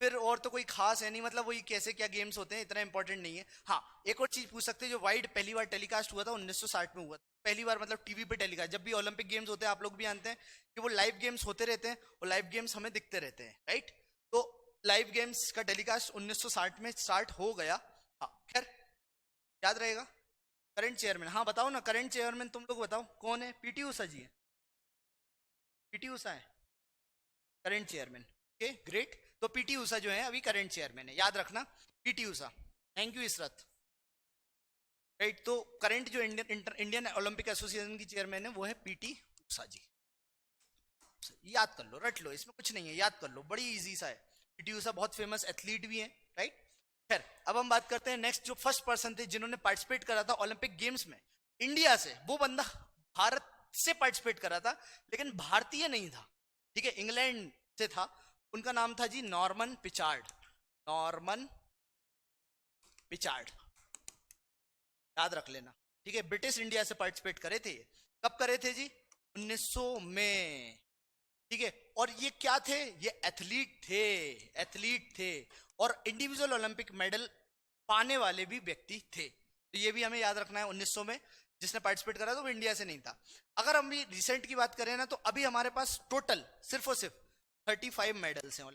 फिर और तो कोई खास है नहीं, मतलब वही कैसे क्या गेम्स होते हैं इतना इंपॉर्टेंट नहीं है। हाँ एक और चीज पूछ सकते हैं, जो वाइड पहली बार टेलीकास्ट हुआ था 1960 में हुआ था, पहली बार, मतलब टीवी पे टेलीकास्ट। जब भी ओलंपिक गेम्स होते हैं आप लोग भी जानते हैं कि वो लाइव गेम्स होते रहते हैं और लाइव गेम्स हमें दिखते रहते हैं, राइट। तो लाइव गेम्स का टेलीकास्ट 1960 में स्टार्ट हो गया। हाँ खैर याद रहेगा। करंट चेयरमैन, हाँ बताओ ना, करंट चेयरमैन तुम लोग बताओ कौन है। पीटी उषा जी है, पीटी उषा है करंट चेयरमैन। Okay great. तो पीटी उषा जो है अभी करंट चेयरमैन है, याद रखना PT Usha. Thank you Israt, right. तो करंट जो इंडियन ओलंपिक एसोसिएशन की चेयरमैन है वो है पीटी उषा जी। याद कर लो, रट लो, इसमें कुछ नहीं है, याद कर लो, बड़ी इजी सा है। पीटी उषा बहुत फेमस एथलीट भी है, राइट। खैर अब हम बात करते हैं नेक्स्ट, जो फर्स्ट पर्सन थे जिन्होंने पार्टिसिपेट करा था ओलंपिक गेम्स में इंडिया से। वो बंदा भारत से पार्टिसिपेट करा था लेकिन भारतीय नहीं था, ठीक है, इंग्लैंड से था। उनका नाम था जी नॉर्मन पिचार्ड, नॉर्मन पिचार्ड, याद रख लेना, ठीक है। ब्रिटिश इंडिया से पार्टिसिपेट करे थे। कब करे थे जी, 1900 में, ठीक है। और ये क्या थे, ये एथलीट थे, एथलीट थे, और इंडिविजुअल ओलंपिक मेडल पाने वाले भी व्यक्ति थे। तो ये भी हमें याद रखना है, 1900 में जिसने पार्टिसिपेट करा था वो इंडिया से नहीं था। अगर हम भी रिसेंट की बात करें ना, तो अभी हमारे पास टोटल सिर्फ और सिर्फ 35 मेडल्स हैं।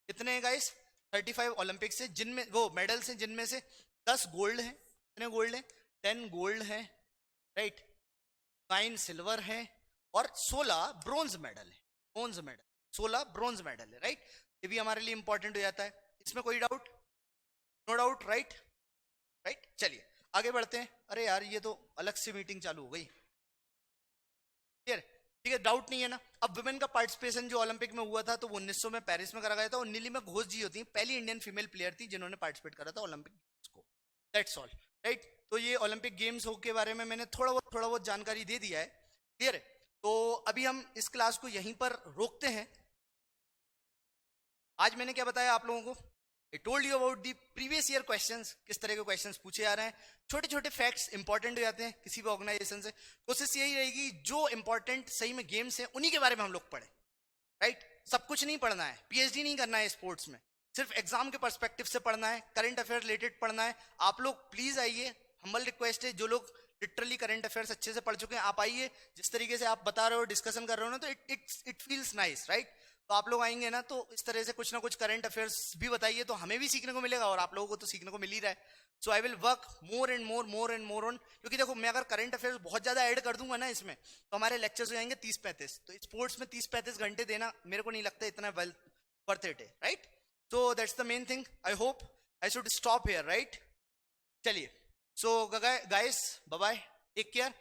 कितने हैं गाइस, 35 ओलंपिक से, जिनमें वो मेडल्स हैं जिनमें से 10 गोल्ड हैं। कितने गोल्ड हैं, 10 गोल्ड हैं, राइट, 9 सिल्वर हैं और 16 ब्रोंज मेडल है, ब्रोंज मेडल, 16 ब्रोंज मेडल है, राइट। ये भी हमारे लिए इंपॉर्टेंट हो जाता है, इसमें कोई doubt, no doubt, right, right. चलिए आगे बढ़ते हैं। अरे यार ये तो अलग से मीटिंग चालू हो गई, क्लियर, ठीक है, डाउट नहीं है ना। अब वुमेन का पार्टिसिपेशन जो ओलंपिक में हुआ था तो वो 1900 में पेरिस में करा गया था, और नीलिमा घोष जी होती है पहली इंडियन फीमेल प्लेयर थी जिन्होंने पार्टिसिपेट करा था ओलंपिक गेम्स को, दैट्स ऑल, राइट। तो ये ओलंपिक गेम्स हो के बारे में मैंने थोड़ा बहुत जानकारी दे दिया है, क्लियर है। तो अभी हम इस क्लास को यहीं पर रोकते हैं। आज मैंने क्या बताया आप लोगों को, I told you about the previous year questions, किस तरह के क्वेश्चंस पूछे जा रहे हैं, छोटे छोटे फैक्ट्स इंपॉर्टेंट हो जाते हैं किसी भी ऑर्गेनाइजेशन से। कोशिश यही रहेगी जो इंपॉर्टेंट सही में गेम्स है उन्हीं के बारे में हम लोग पढ़े, राइट। सब कुछ नहीं पढ़ना है, पीएचडी नहीं करना है स्पोर्ट्स में, सिर्फ एग्जाम के पर्सपेक्टिव से पढ़ना है, करंट अफेयर रिलेटेड पढ़ना है। आप लोग प्लीज आइए, हम्बल रिक्वेस्ट है, जो लोग लिटरली करंट अफेयर्स अच्छे से पढ़ चुके हैं आप आइए। जिस तरीके से आप बता रहे हो, डिस्कशन कर रहे हो ना, तो इट फील्स नाइस, राइट। तो आप लोग आएंगे ना तो इस तरह से कुछ ना कुछ करंट अफेयर्स भी बताइए, तो हमें भी सीखने को मिलेगा और आप लोगों को तो सीखने को मिल ही रहा है। So I will work more and more on, क्योंकि देखो मैं अगर करंट अफेयर्स बहुत ज्यादा ऐड कर दूंगा ना इसमें, तो हमारे लेक्चर्स हो जाएंगे 30-35। तो स्पोर्ट्स में 30-35 घंटे देना मेरे को नहीं लगता इतना वर्थ इट है, right. So that's the main thing. I hope I should stop here, right. चलिए, so guys bye bye, take care.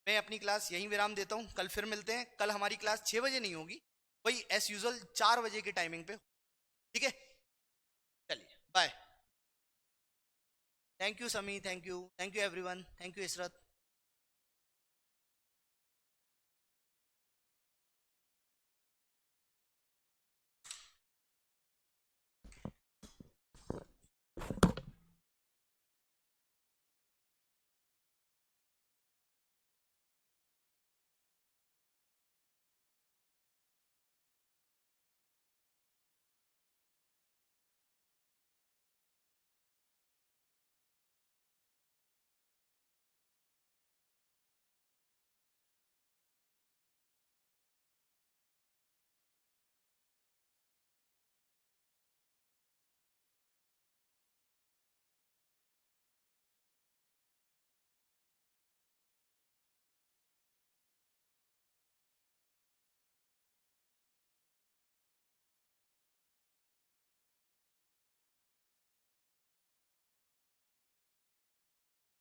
मैं अपनी क्लास यहीं विराम देता हूँ, कल फिर मिलते हैं। कल हमारी क्लास 6 बजे नहीं होगी, वही एस यूजुअल 4 बजे की टाइमिंग पे, ठीक है। चलिए बाय। थैंक यू समी, thank you everyone, thank you Ishrat.